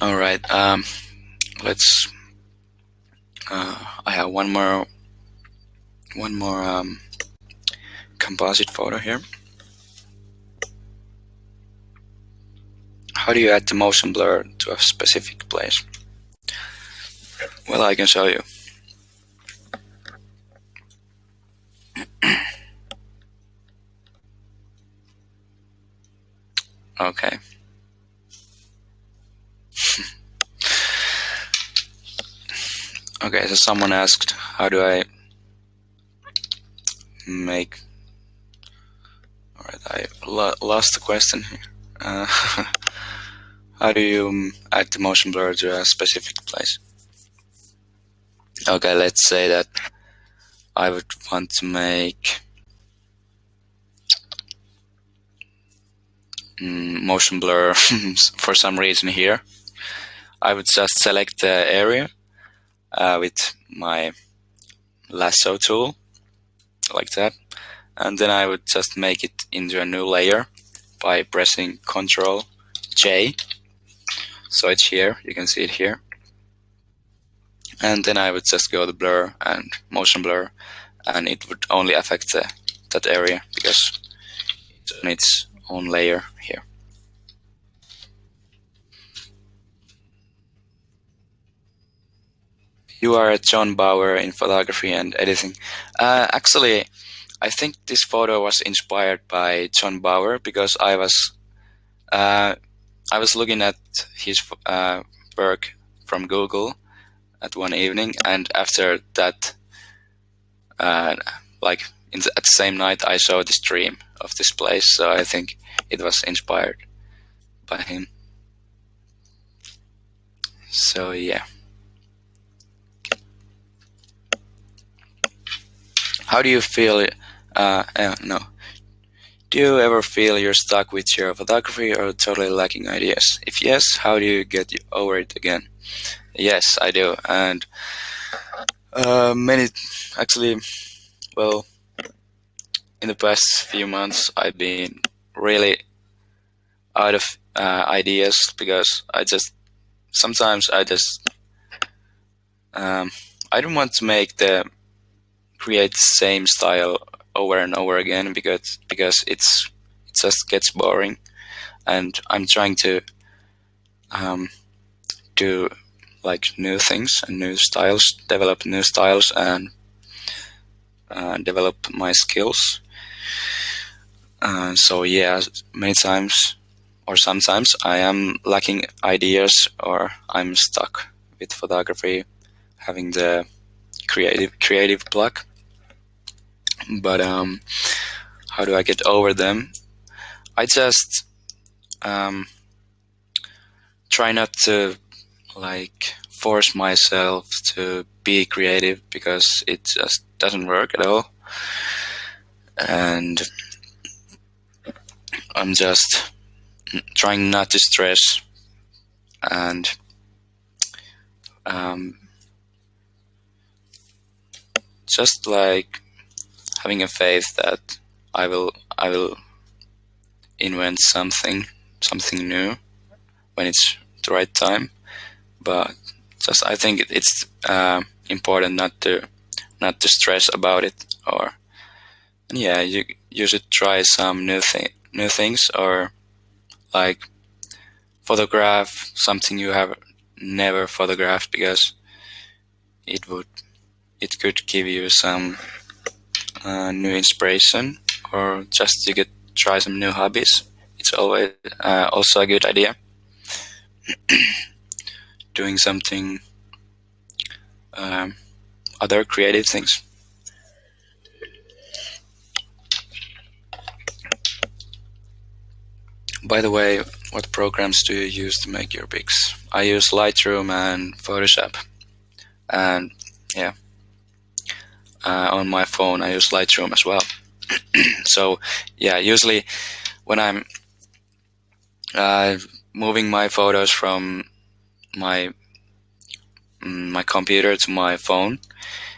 All right, let's. I have one more composite photo here. How do you add the motion blur to a specific place? Well, I can show you. Okay. Okay, so someone asked, how do I make... Alright, I lost the question here. How do you add the motion blur to a specific place? Okay, let's say that I would want to make... motion blur for some reason here. I would just select the area with my lasso tool, like that, and then I would just make it into a new layer by pressing Ctrl J. So it's here, you can see it here. And then I would just go to blur and motion blur, and it would only affect that area because it's on its own layer here. You are John Bauer in photography and editing. Actually, I think this photo was inspired by John Bauer because I was looking at his work from Google at one evening, and after that, like at the same night, I saw this dream of this place. So I think it was inspired by him. So yeah. How do you feel? No. Do you ever feel you're stuck with your photography or totally lacking ideas? If yes, how do you get over it again? Yes, I do, and well, in the past few months, I've been really out of ideas because sometimes I don't want to create the same style over and over again because it just gets boring, and I'm trying to do like new things and new styles, develop new styles, and develop my skills. So yeah, many times or sometimes I am lacking ideas or I'm stuck with photography, having the creative block. But how do I get over them? I just try not to like force myself to be creative because it just doesn't work at all. And I'm just trying not to stress and just like having a faith that I will invent something new when it's the right time. But just I think it's important not to stress about it. Or yeah, you should try some new things, or like photograph something you have never photographed because it could give you some new inspiration, or just you could try some new hobbies. It's always also a good idea. Doing something other creative things. By the way, what programs do you use to make your pics? I use Lightroom and Photoshop, and yeah, on my phone I use Lightroom as well. So yeah, usually when I'm moving my photos from my computer to my phone,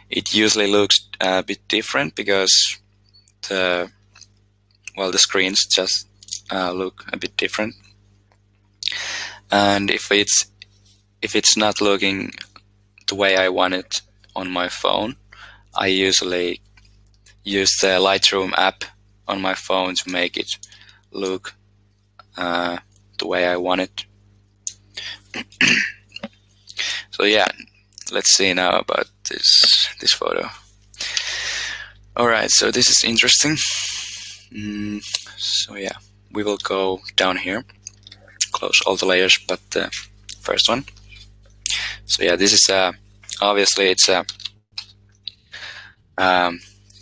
it usually looks a bit different because the screens just look a bit different. And if it's not looking the way I want it on my phone, I usually use the Lightroom app on my phone to make it look the way I want it. So yeah, let's see now about this photo. Alright, so this is interesting. So yeah, we will go down here, close all the layers but the first one. So yeah, this is obviously it's a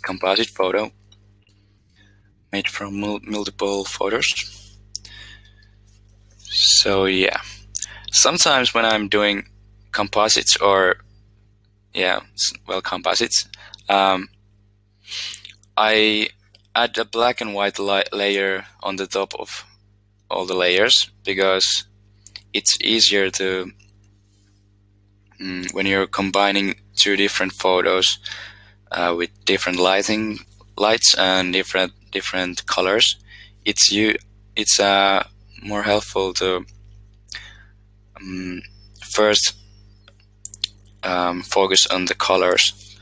composite photo made from multiple photos. So yeah, sometimes when I'm doing composites composites, I add a black and white layer on the top of all the layers, because it's easier to when you're combining two different photos with different lights and different colors. It's more helpful to first focus on the colors,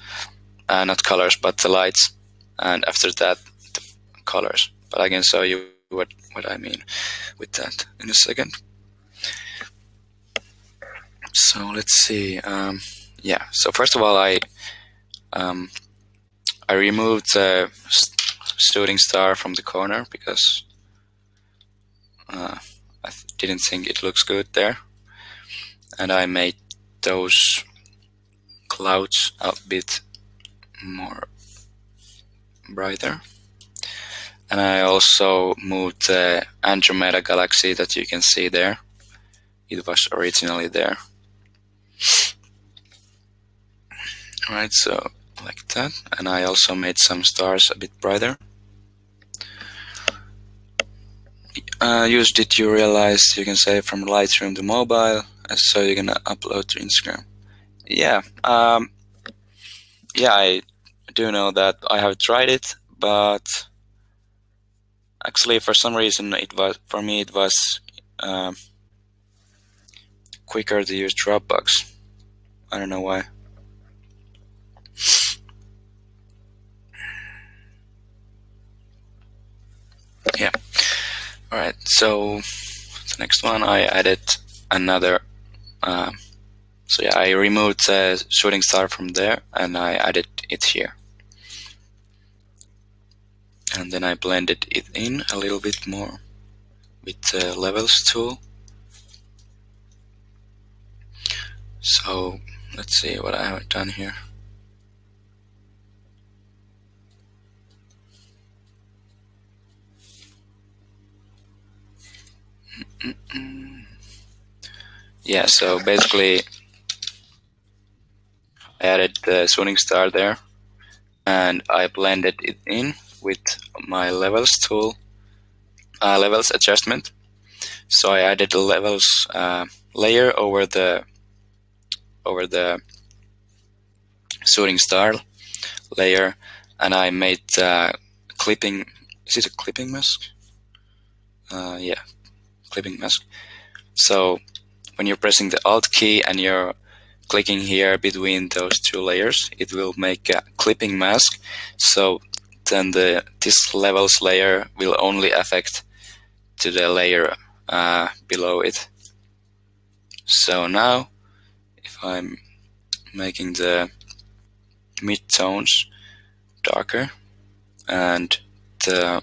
not colors but the lights, and after that the colors. But I can show you what I mean with that in a second. So let's see. Yeah. So first of all, I removed the shooting star from the corner because I didn't think it looks good there, and I made those clouds a bit more brighter. And I also moved the Andromeda galaxy that you can see there. It was originally there. Alright, so like that. And I also made some stars a bit brighter. Did you realize you can save from Lightroom to mobile, so you're gonna upload to Instagram? Yeah, yeah, I do know that. I have tried it, but actually, for some reason, it was quicker to use Dropbox. I don't know why. Yeah. All right. So the next one, I added another. So yeah, I removed the shooting star from there, and I added it here. And then I blended it in a little bit more with the levels tool. So let's see what I have done here. Yeah, so basically I added the shooting star there, and I blended it in with my levels tool, levels adjustment. So I added the levels layer over the shooting star layer, and I made clipping. Is it a clipping mask? Yeah, clipping mask. So when you're pressing the Alt key and you're clicking here between those two layers, it will make a clipping mask. So then this levels layer will only affect to the layer below it. So now, if I'm making the midtones darker and the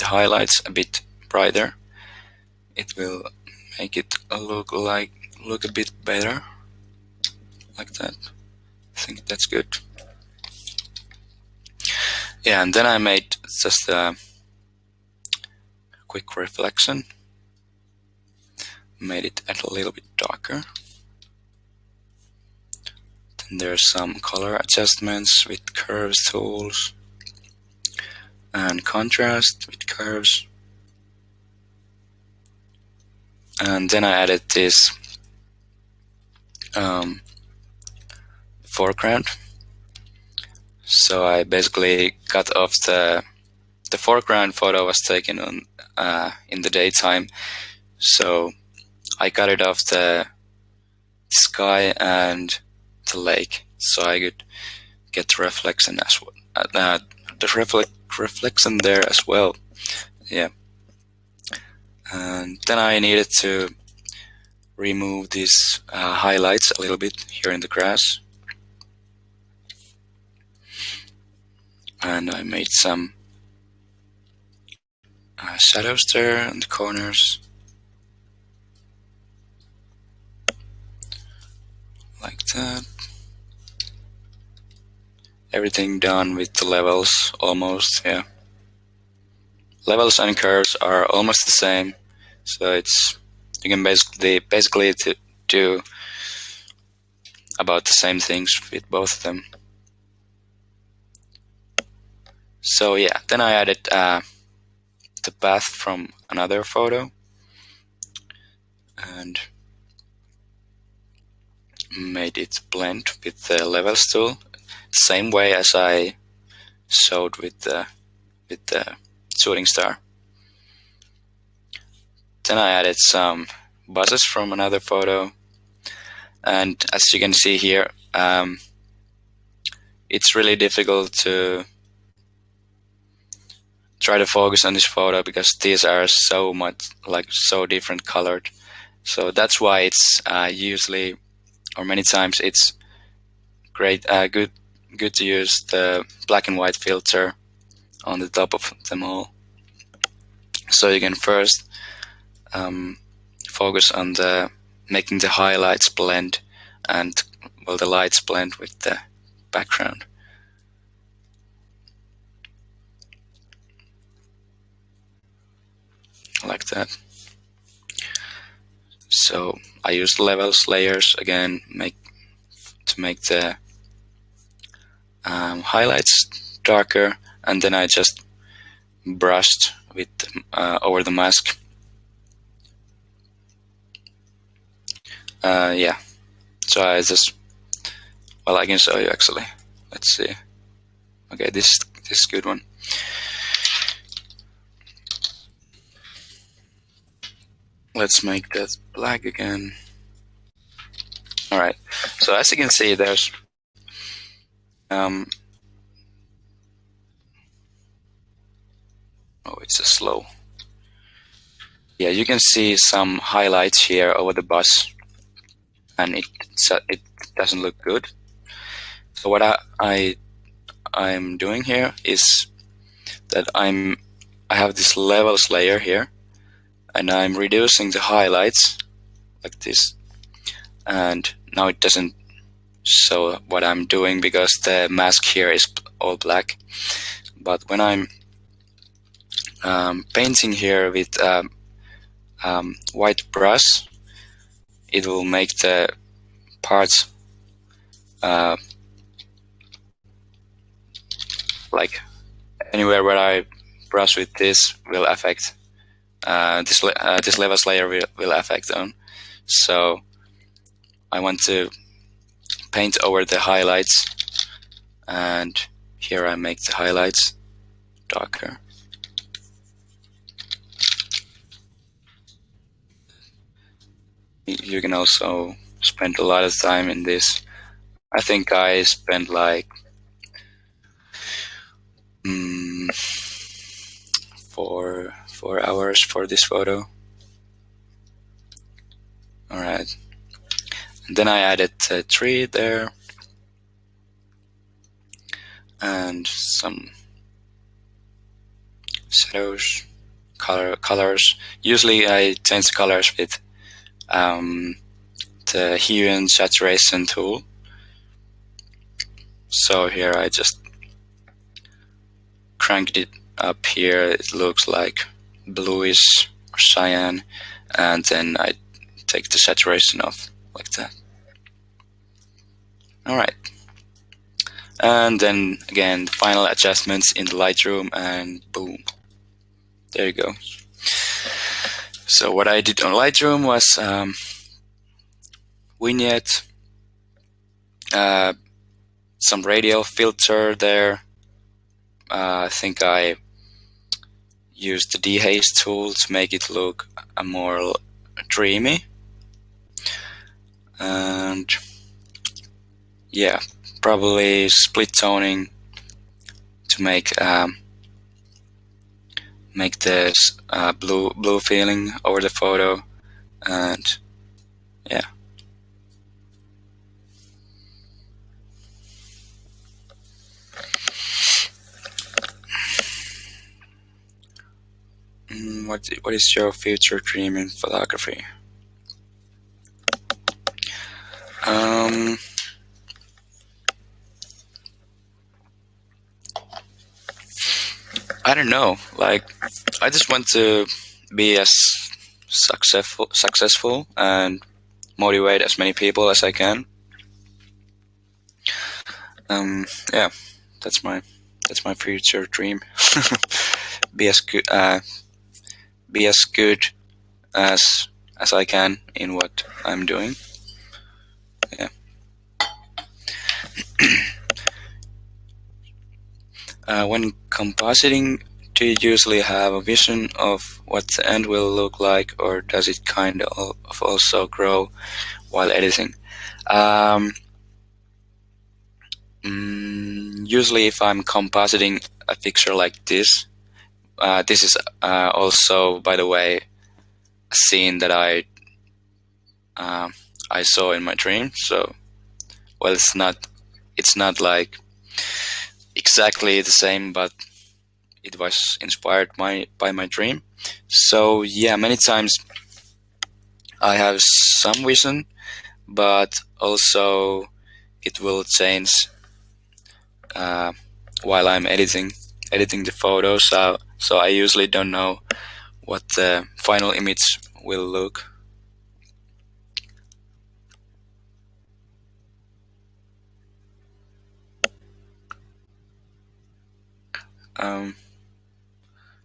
highlights a bit brighter, it will make it look a bit better, like that. I think that's good. Yeah, and then I made just a quick reflection, made it a little bit darker. Then there's some color adjustments with curves tools and contrast with curves. And then I added this foreground. So I basically cut off the foreground photo was taken on in the daytime. So I cut it off the sky and the lake, so I could get the reflection as well. The reflection there as well. Yeah. And then I needed to remove these highlights a little bit here in the grass. And I made some shadows there in the corners. Like that. Everything done with the levels almost, yeah. Levels and curves are almost the same, so you can basically do about the same things with both of them. So yeah, then I added the path from another photo and made it blend with the levels tool, same way as I showed with the shooting star. Then I added some buzzes from another photo, and as you can see here, it's really difficult to try to focus on this photo because these are so different colored. So that's why it's usually, or many times, it's good to use the black and white filter on the top of them all. So you can first focus on making the highlights blend and the lights blend with the background. Like that. So I used levels layers again to make the highlights darker, and then I just brushed with over the mask. Yeah. So I I can show you actually. Let's see. Okay, this is a good one. Let's make that black again. Alright, so as you can see, there's oh, it's a slow. Yeah, you can see some highlights here over the bus, and it doesn't look good. So what I'm doing here is that I have this levels layer here, and I'm reducing the highlights like this, and now it doesn't show what I'm doing because the mask here is all black. But when I'm painting here with white brush, it will make the parts like anywhere where I brush with this will affect this levels layer will affect them. So I want to paint over the highlights, and here I make the highlights darker. You can also spend a lot of time in this. I think I spent like 4 hours for this photo. Alright. And then I added a tree there and some shadows, colors. Usually I change the colors with the hue and saturation tool. So here I just cranked it up here. It looks like bluish or cyan, and then I take the saturation off like that. Alright. And then again, final adjustments in the Lightroom, and boom. There you go. So what I did on Lightroom was vignette, some radial filter there. I think I used the dehaze tool to make it look more dreamy. And yeah, probably split toning to make this blue feeling over the photo, and yeah. What is your future dream in photography? I don't know. Like, I just want to be as successful and motivate as many people as I can. Yeah, that's my future dream. Be as good, be as good as I can in what I'm doing. Yeah. When compositing, do you usually have a vision of what the end will look like, or does it kind of also grow while editing? Usually if I'm compositing a picture like this, this is also, by the way, a scene that I saw in my dream. So, well, it's not like exactly the same, but it was inspired by my dream. So yeah, many times I have some vision, but also it will change while I'm editing the photos. So I usually don't know what the final image will look.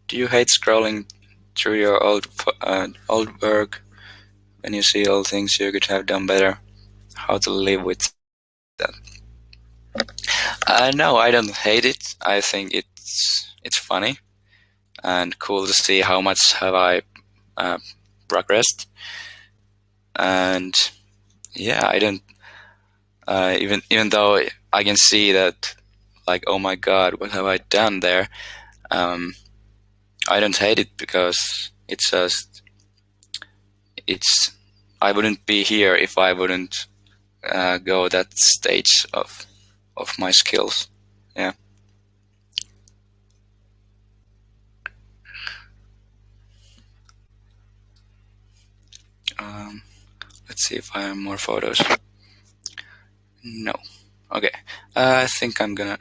Do you hate scrolling through your old work when you see all things you could have done better? How to live with that? No, I don't hate it. I think it's funny and cool to see how much have I progressed. And yeah, I don't even though I can see that, like, oh my god, what have I done there? I don't hate it because it's I wouldn't be here if I wouldn't go that stage of my skills. Yeah. Um, let's see if I have more photos. No. Okay. I think I'm gonna.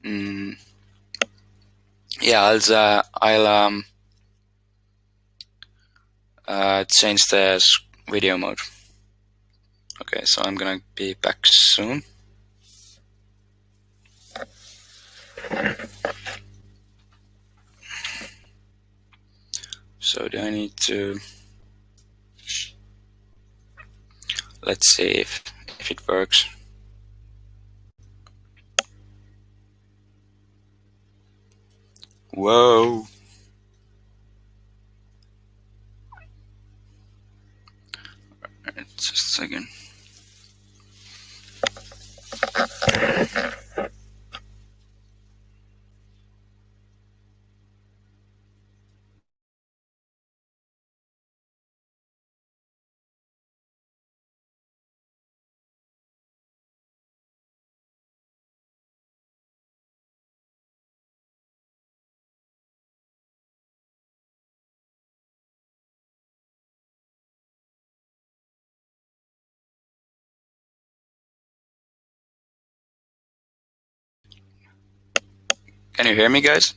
Mm, yeah, I'll change the video mode. Okay, so I'm gonna be back soon. So do I need to? Let's see if it works. Whoa. Just a second. Can you hear me, guys?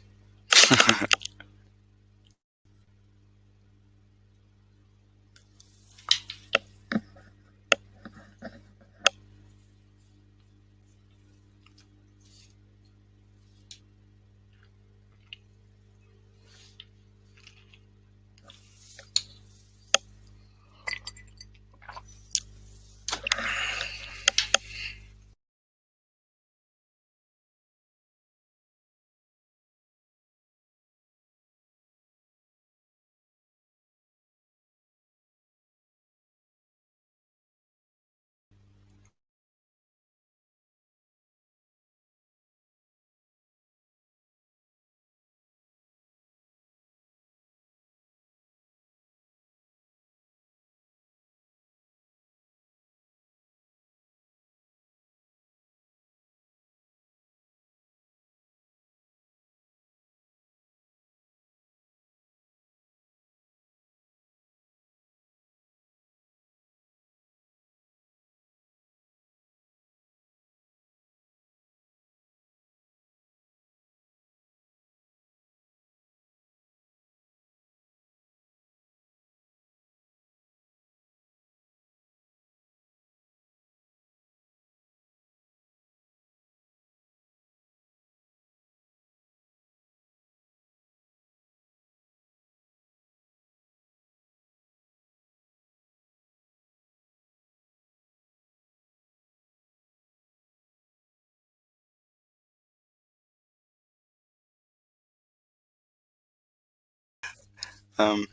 All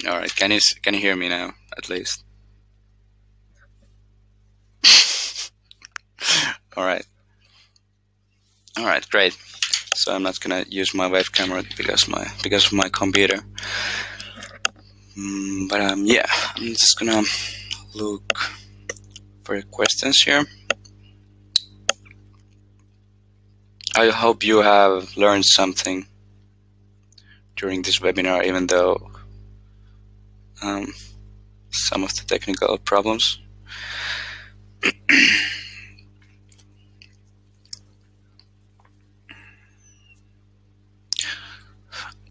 right. Can you hear me now at least? All right. All right. Great. So I'm not gonna use my web camera because of my computer. But yeah, I'm just gonna look for questions here. I hope you have learned something during this webinar, even though some of the technical problems.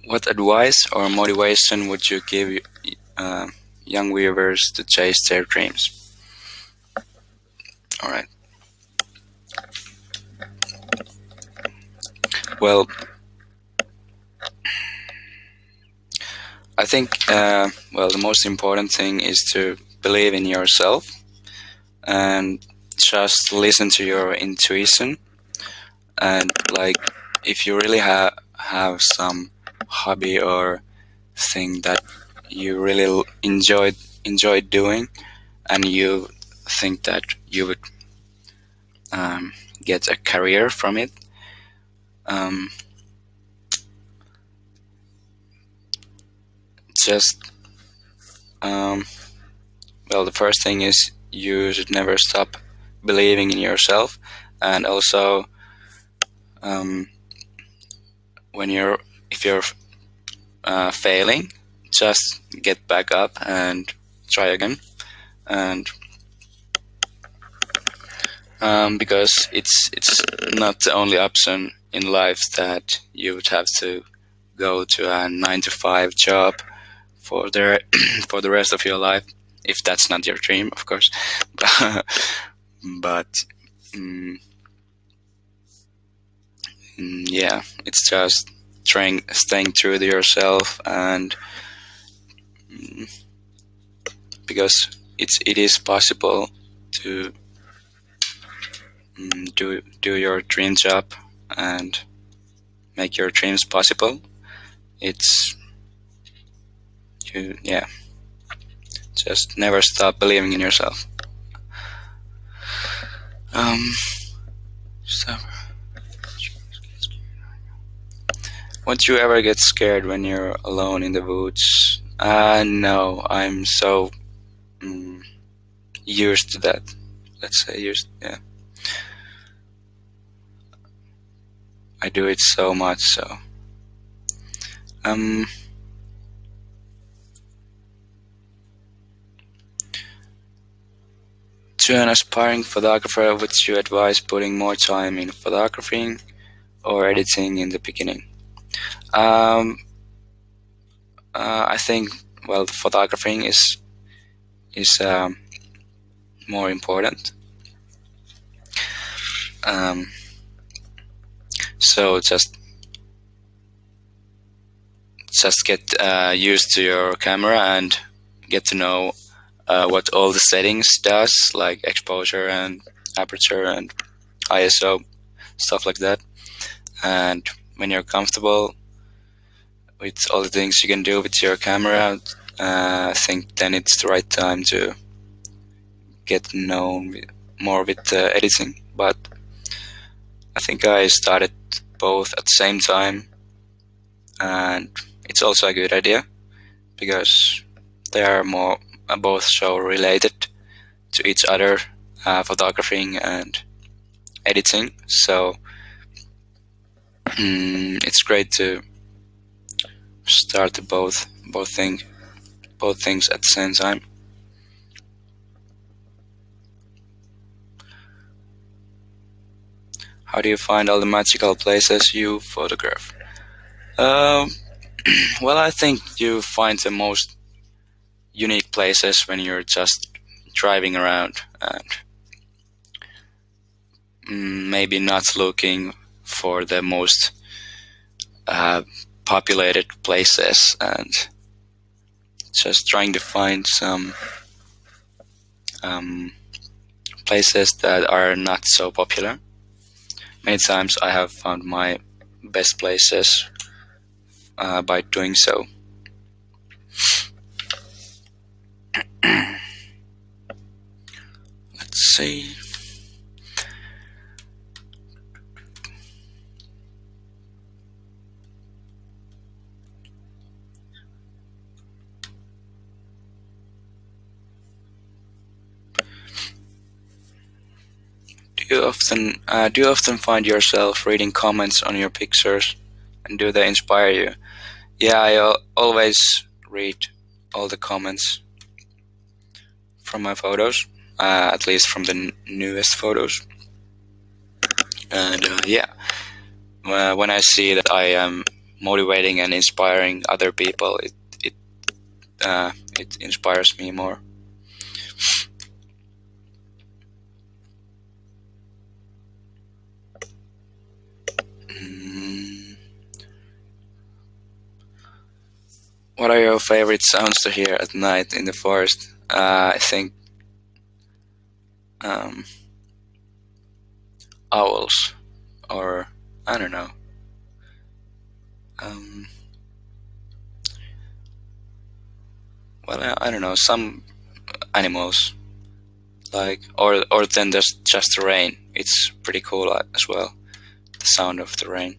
What advice or motivation would you give young viewers to chase their dreams? All right. Well, I think the most important thing is to believe in yourself and just listen to your intuition. And like, if you really have some hobby or thing that you really enjoy doing, and you think that you would get a career from it, just the first thing is you should never stop believing in yourself, and also if you're failing, just get back up and try again. And because it's not the only option in life that you would have to go to a 9-to-5 job for the for the rest of your life, if that's not your dream, of course. But yeah, it's just staying true to yourself, and because it is possible to do your dream job and make your dreams possible. Just never stop believing in yourself. Won't you ever get scared when you're alone in the woods? No, I'm so used to that. Let's say yeah. I do it so much, so. To an aspiring photographer, would you advise putting more time in photographing or editing in the beginning? I think, the photographing is more important. So just get used to your camera and get to know what all the settings does, like exposure and aperture and ISO, stuff like that. And when you're comfortable with all the things you can do with your camera, I think then it's the right time to get known more with editing. But I think I started both at the same time, and it's also a good idea because they are both so related to each other, photographing and editing. So it's great to start both things at the same time. How do you find all the magical places you photograph? Well, I think you find the most unique places when you're just driving around and maybe not looking for the most populated places, and just trying to find some places that are not so popular. Many times I have found my best places by doing so. Let's see. Do you often find yourself reading comments on your pictures, and do they inspire you? Yeah, I always read all the comments from my photos, at least from the newest photos. And yeah, when I see that I am motivating and inspiring other people, it inspires me more. What are your favorite sounds to hear at night in the forest? I think owls, or I don't know. Well, I don't know, some animals, like, or then there's just the rain. It's pretty cool as well, the sound of the rain.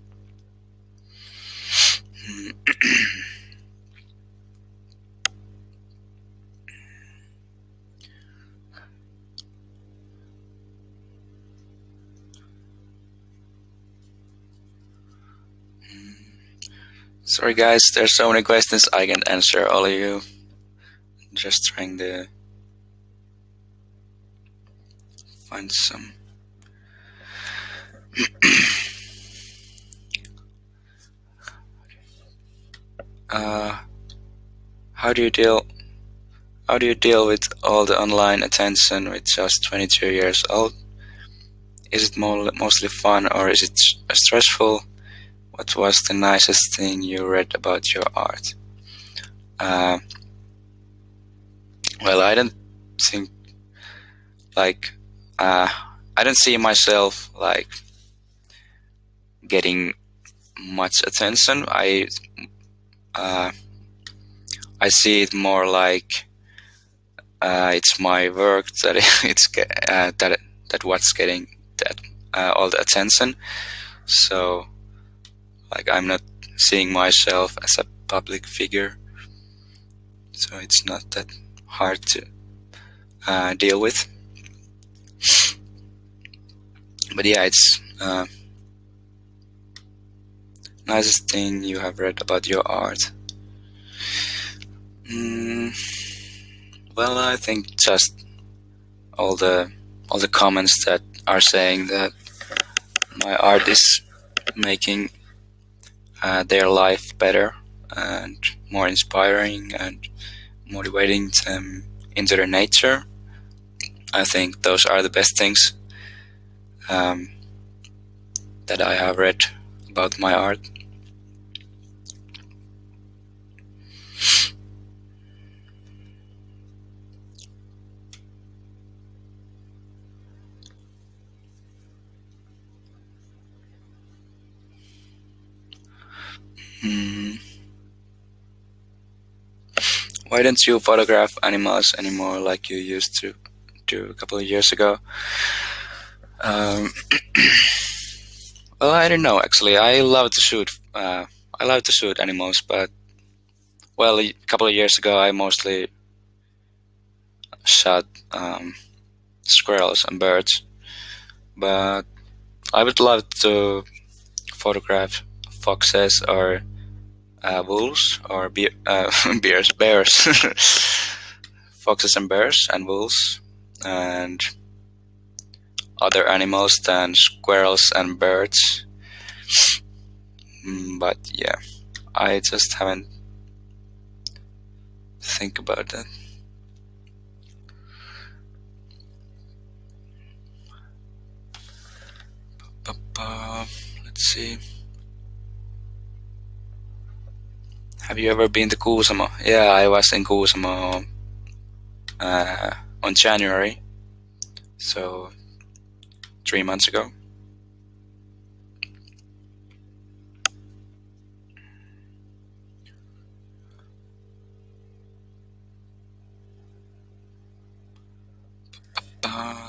Sorry guys, there's so many questions I can't answer all of you. Just trying to find some. How do you deal with all the online attention with just 22 years old? Is it mostly fun, or is it stressful? What was the nicest thing you read about your art? Well, I don't think, like, I don't see myself like getting much attention. I see it more like it's my work that that what's getting that all the attention. So, like, I'm not seeing myself as a public figure, so it's not that hard to deal with. But yeah, it's nicest thing you have read about your art. Well, I think just all the comments that are saying that my art is making their life better and more inspiring and motivating them into their nature. I think those are the best things that I have read about my art. Why don't you photograph animals anymore like you used to do a couple of years ago? Well, I don't know, actually. I love to shoot animals, but, well, a couple of years ago I mostly shot squirrels and birds, but I would love to photograph foxes or wolves or bears, foxes and bears and wolves and other animals than squirrels and birds. But yeah, I just haven't think about that. Let's see. Have you ever been to Kuusamo? Yeah, I was in Kuusamo on January, so 3 months ago.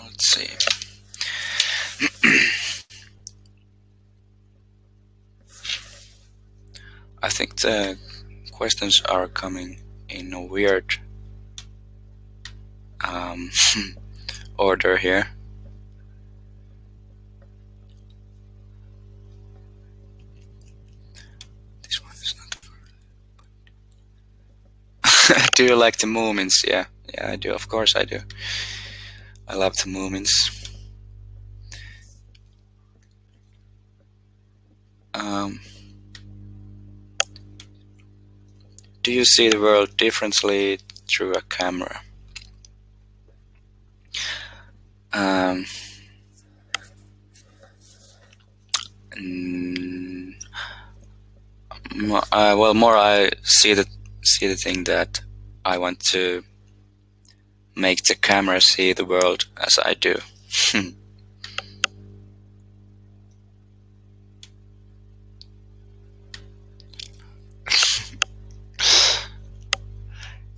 Let's see. I think the questions are coming in a weird order here. This one is not. Do you like the movements? Yeah, I do. Of course I do. I love the movements. Do you see the world differently through a camera? Well, more I see the thing that I want to make the camera see the world as I do.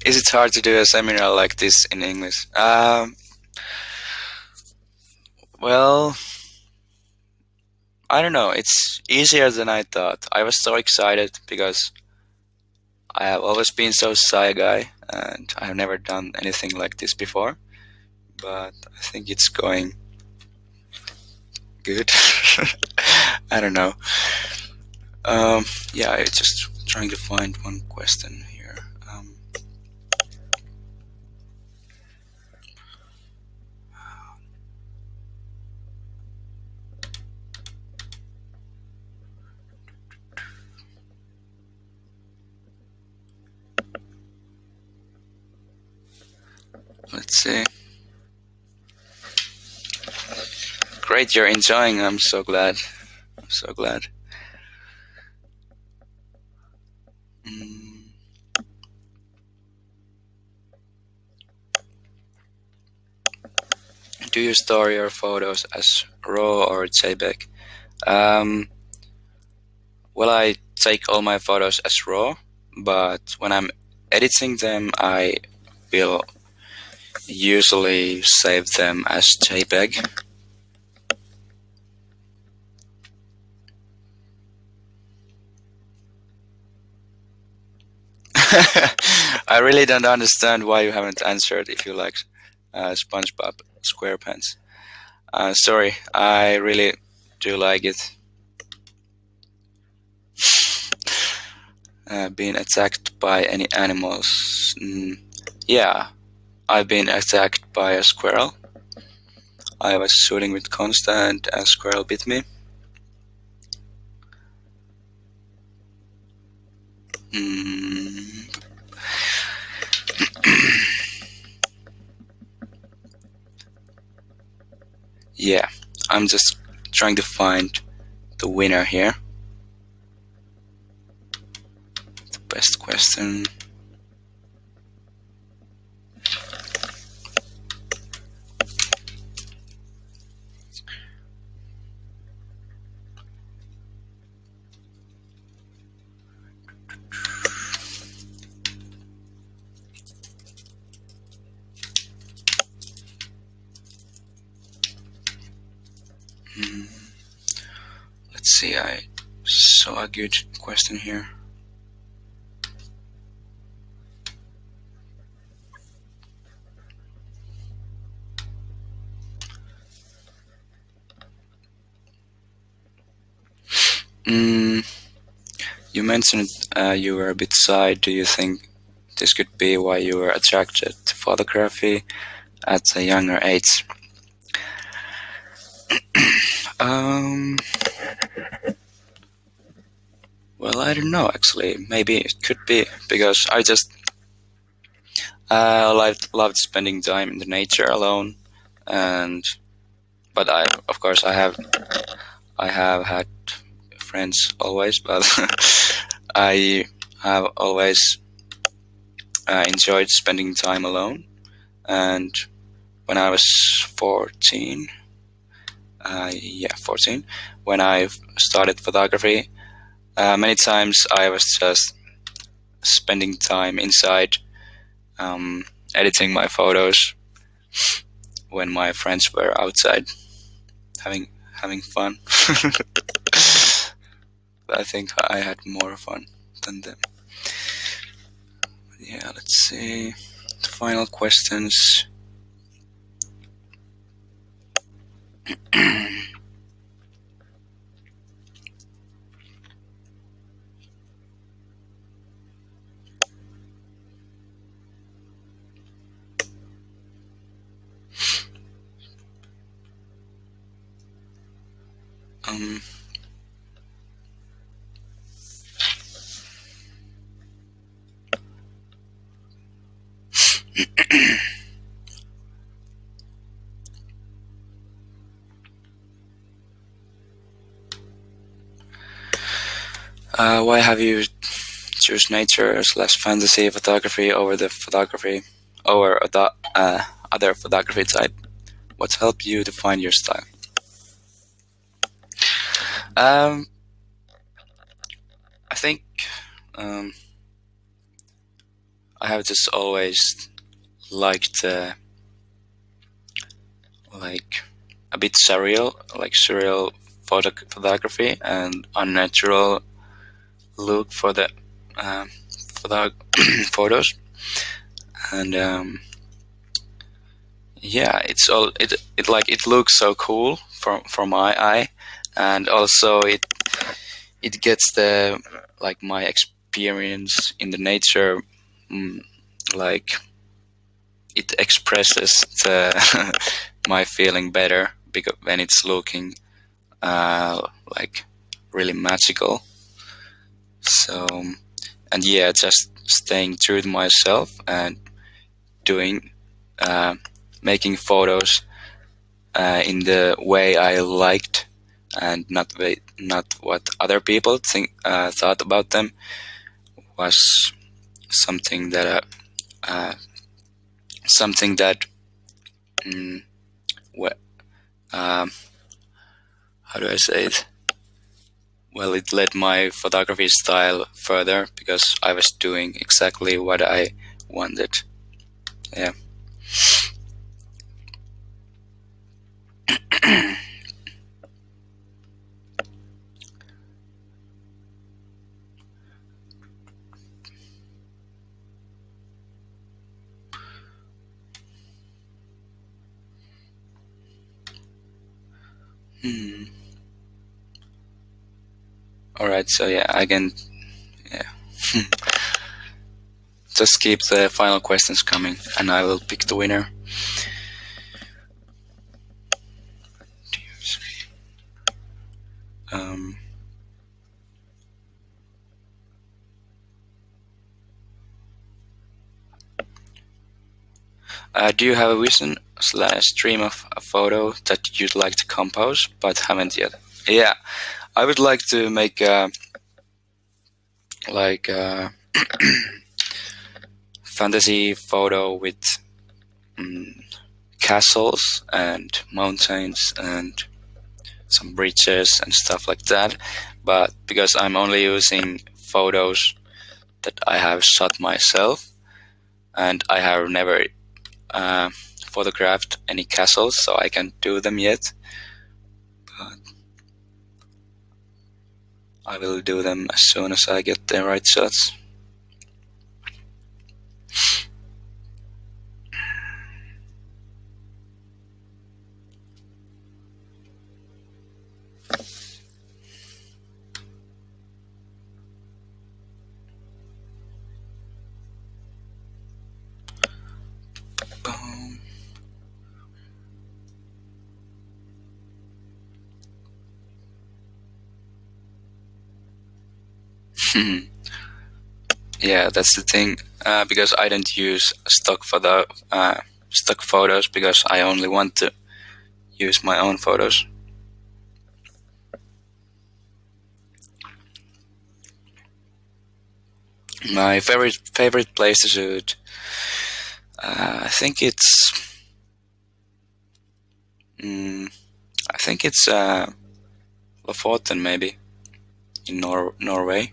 Is it hard to do a seminar like this in English? Well, I don't know. It's easier than I thought. I was so excited because I have always been so shy guy and I have never done anything like this before. But I think it's going good. I don't know. Yeah, I'm just trying to find one question here. Let's see. Great, you're enjoying. I'm so glad. I'm so glad. Do you store your photos as RAW or JPEG? Well, I take all my photos as RAW, but when I'm editing them, I will usually save them as JPEG. I really don't understand why you haven't answered if you like SpongeBob SquarePants. Sorry, I really do like it. Being attacked by any animals? Yeah, I've been attacked by a squirrel. I was shooting with Consta and a squirrel bit me. Yeah, I'm just trying to find the winner here. The best question. Let's see, I saw a good question here. You mentioned you were a bit shy. Do you think this could be why you were attracted to photography at a younger age? Well, I don't know actually. Maybe it could be because I just loved spending time in the nature alone, but of course I have had friends always, but I have always enjoyed spending time alone. And when I was 14, when I started photography, many times I was just spending time inside editing my photos when my friends were outside having fun. But I think I had more fun than them. Yeah, let's see. The final questions. Um, why have you choose nature/fantasy photography over the photography or other photography type? What's helped you to find your style? I think I have just always liked like a bit surreal photography and unnatural look for the photos, and yeah, it looks so cool from my eye, and also it gets the my experience in the nature, like it expresses my feeling better because when it's looking like really magical. So, and yeah, just staying true to myself and doing making photos in the way I liked, and not what other people thought about them, was something that how do I say it? Well, it led my photography style further because I was doing exactly what I wanted. Yeah. All right. So yeah, I can. Yeah. Just keep the final questions coming, and I will pick the winner. Do you have a vision/dream of a photo that you'd like to compose but haven't yet? Yeah, I would like to make a fantasy photo with castles and mountains and some bridges and stuff like that. But because I'm only using photos that I have shot myself, and I have never photographed any castles, so I can't do them yet. But I will do them as soon as I get the right shots. Yeah, that's the thing. Because I don't use stock photos because I only want to use my own photos. My favorite place to shoot. I think it's. I think it's Lofoten, maybe in Norway.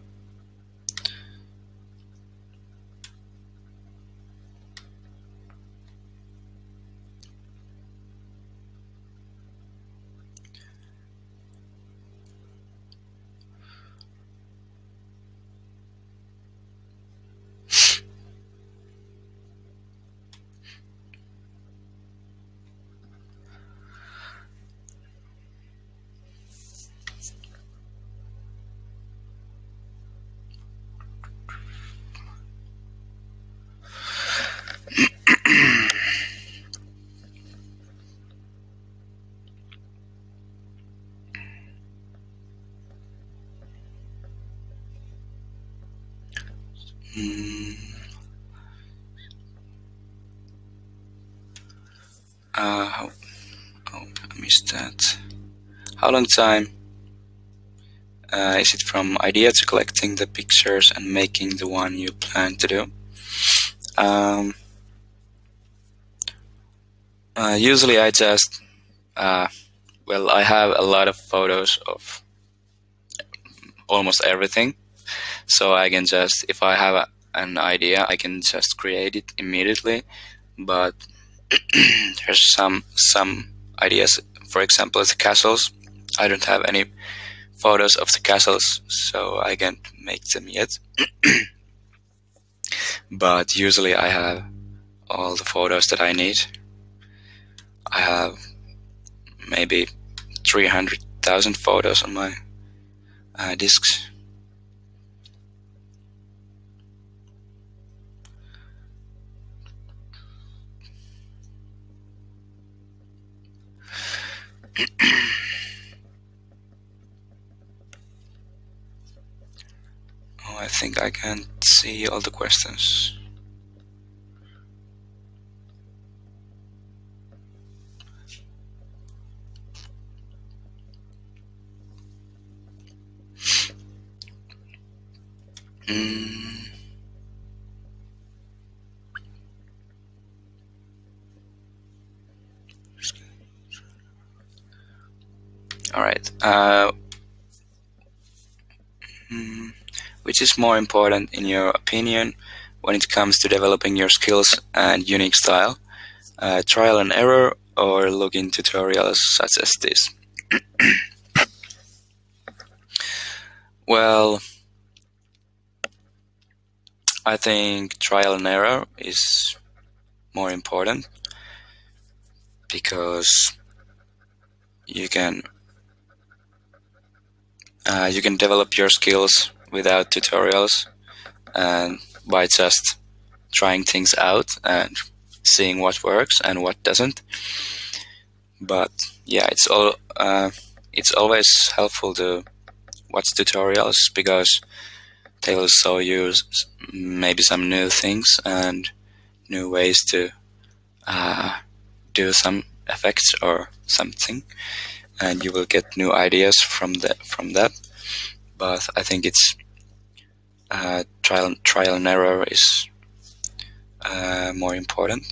Oh, I missed that. How long time is it from idea to collecting the pictures and making the one you plan to do? Usually I just, well, I have a lot of photos of almost everything, so I can just, if I have an idea, I can just create it immediately. But there's some ideas, for example, the castles. I don't have any photos of the castles, so I can't make them yet. But usually I have all the photos that I need. I have maybe 300,000 photos on my disks. Oh, I think I can't see all the questions. All right. Which is more important in your opinion when it comes to developing your skills and unique style? Trial and error or looking tutorials such as this? Well, I think trial and error is more important because you can develop your skills without tutorials and by just trying things out and seeing what works and what doesn't. But yeah, it's always helpful to watch tutorials because they will show you maybe some new things and new ways to do some effects or something, and you will get new ideas from that. But I think it's trial and error is more important.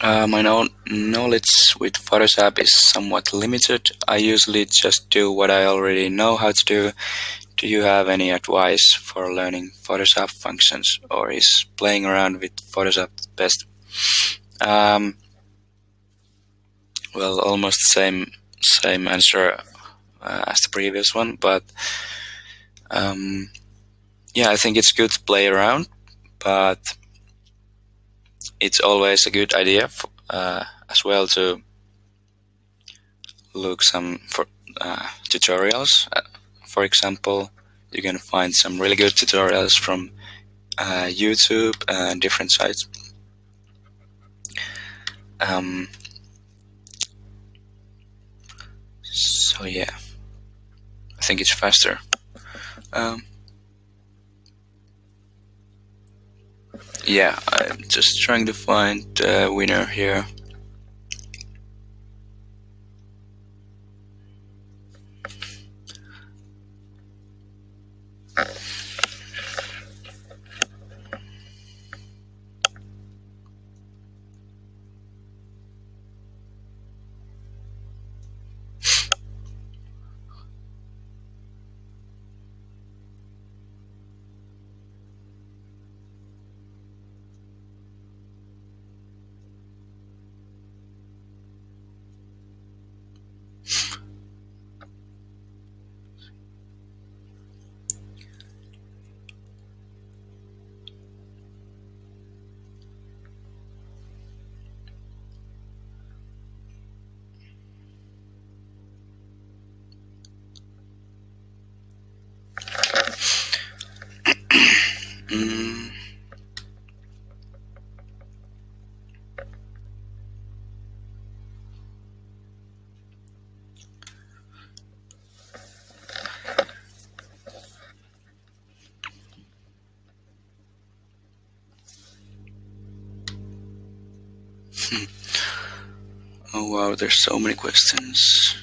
My knowledge with Photoshop is somewhat limited. I usually just do what I already know how to do. Do you have any advice for learning Photoshop functions, or is playing around with Photoshop best? Well, almost the same answer as the previous one, but yeah, I think it's good to play around, but it's always a good idea as well to look some for tutorials. For example, you can find some really good tutorials from YouTube and different sites. So yeah, I think it's faster. Yeah, I'm just trying to find a winner here. Oh wow, there's so many questions.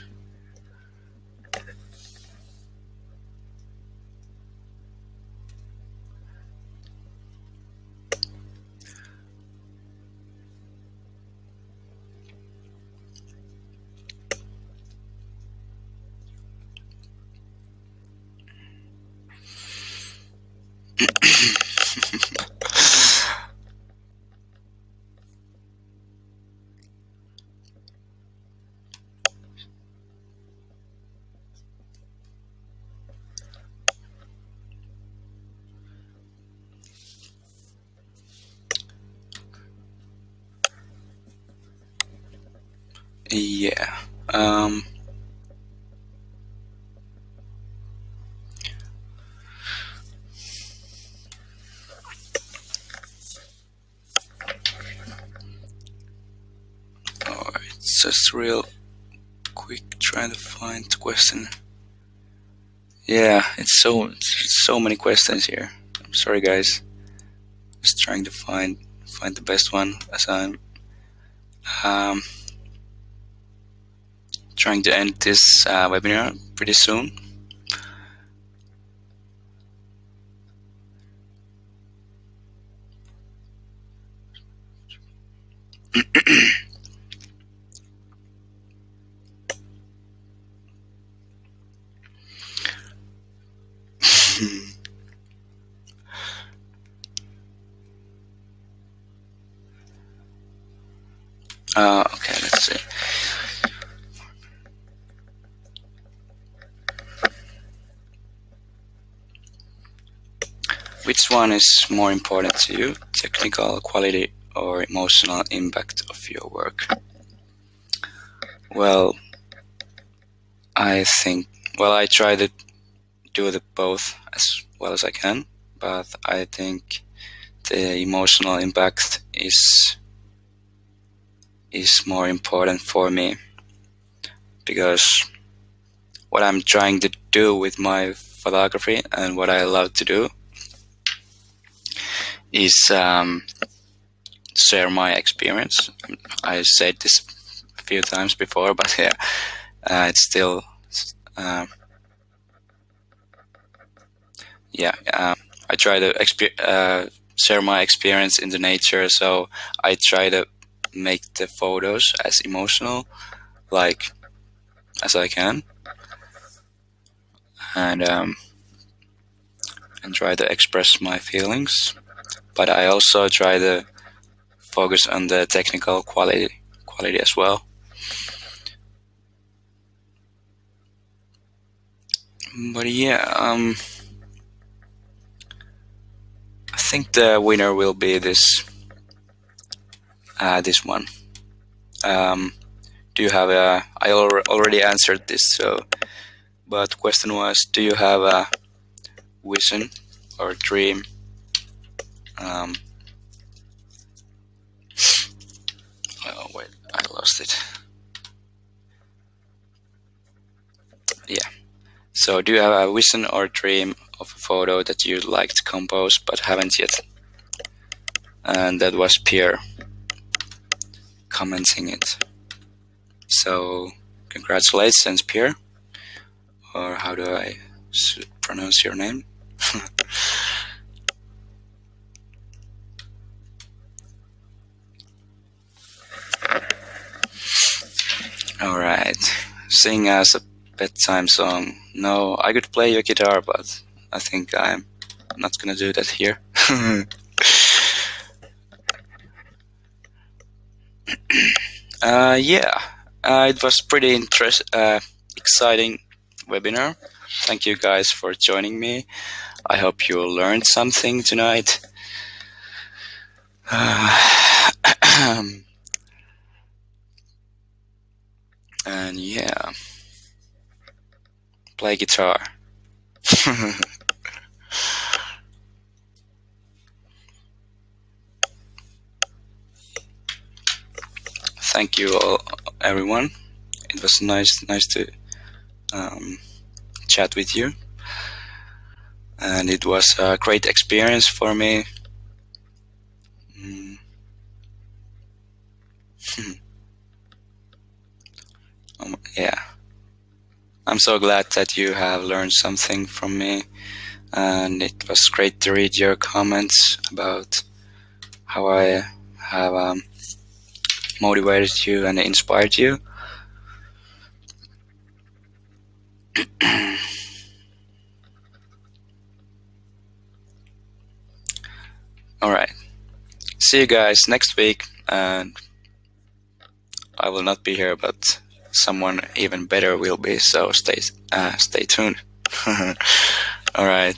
Yeah. Alright, just real quick trying to find the question. Yeah, it's so many questions here. I'm sorry guys. Just trying to find the best one as I'm trying to end this webinar pretty soon. Okay, let's see. Which one is more important to you, technical quality or emotional impact of your work? Well, I try to do the both as well as I can, but I think the emotional impact is more important for me, because what I'm trying to do with my photography and what I love to do is share my experience. I said this a few times before, but yeah, it's still I try to share my experience in the nature, so I try to make the photos as emotional like as I can, and try to express my feelings, but I also try to focus on the technical quality as well. But yeah, I think the winner will be this one. Do you have I already answered this, so, but the question was, do you have a vision or dream? Oh wait, I lost it. Yeah. So, do you have a vision or dream of a photo that you'd like to compose but haven't yet? And that was Pierre commenting it. So, congratulations, Pierre. Or how do I pronounce your name? Alright. Sing as a bedtime song. No, I could play your guitar, but I think I'm not gonna do that here. It was pretty exciting webinar. Thank you guys for joining me. I hope you learned something tonight. And yeah, play guitar. Thank you all, everyone. It was nice to chat with you, and it was a great experience for me. Yeah. I'm so glad that you have learned something from me, and it was great to read your comments about how I have motivated you and inspired you. Alright, see you guys next week, and I will not be here, but someone even better will be, so stay tuned. Alright.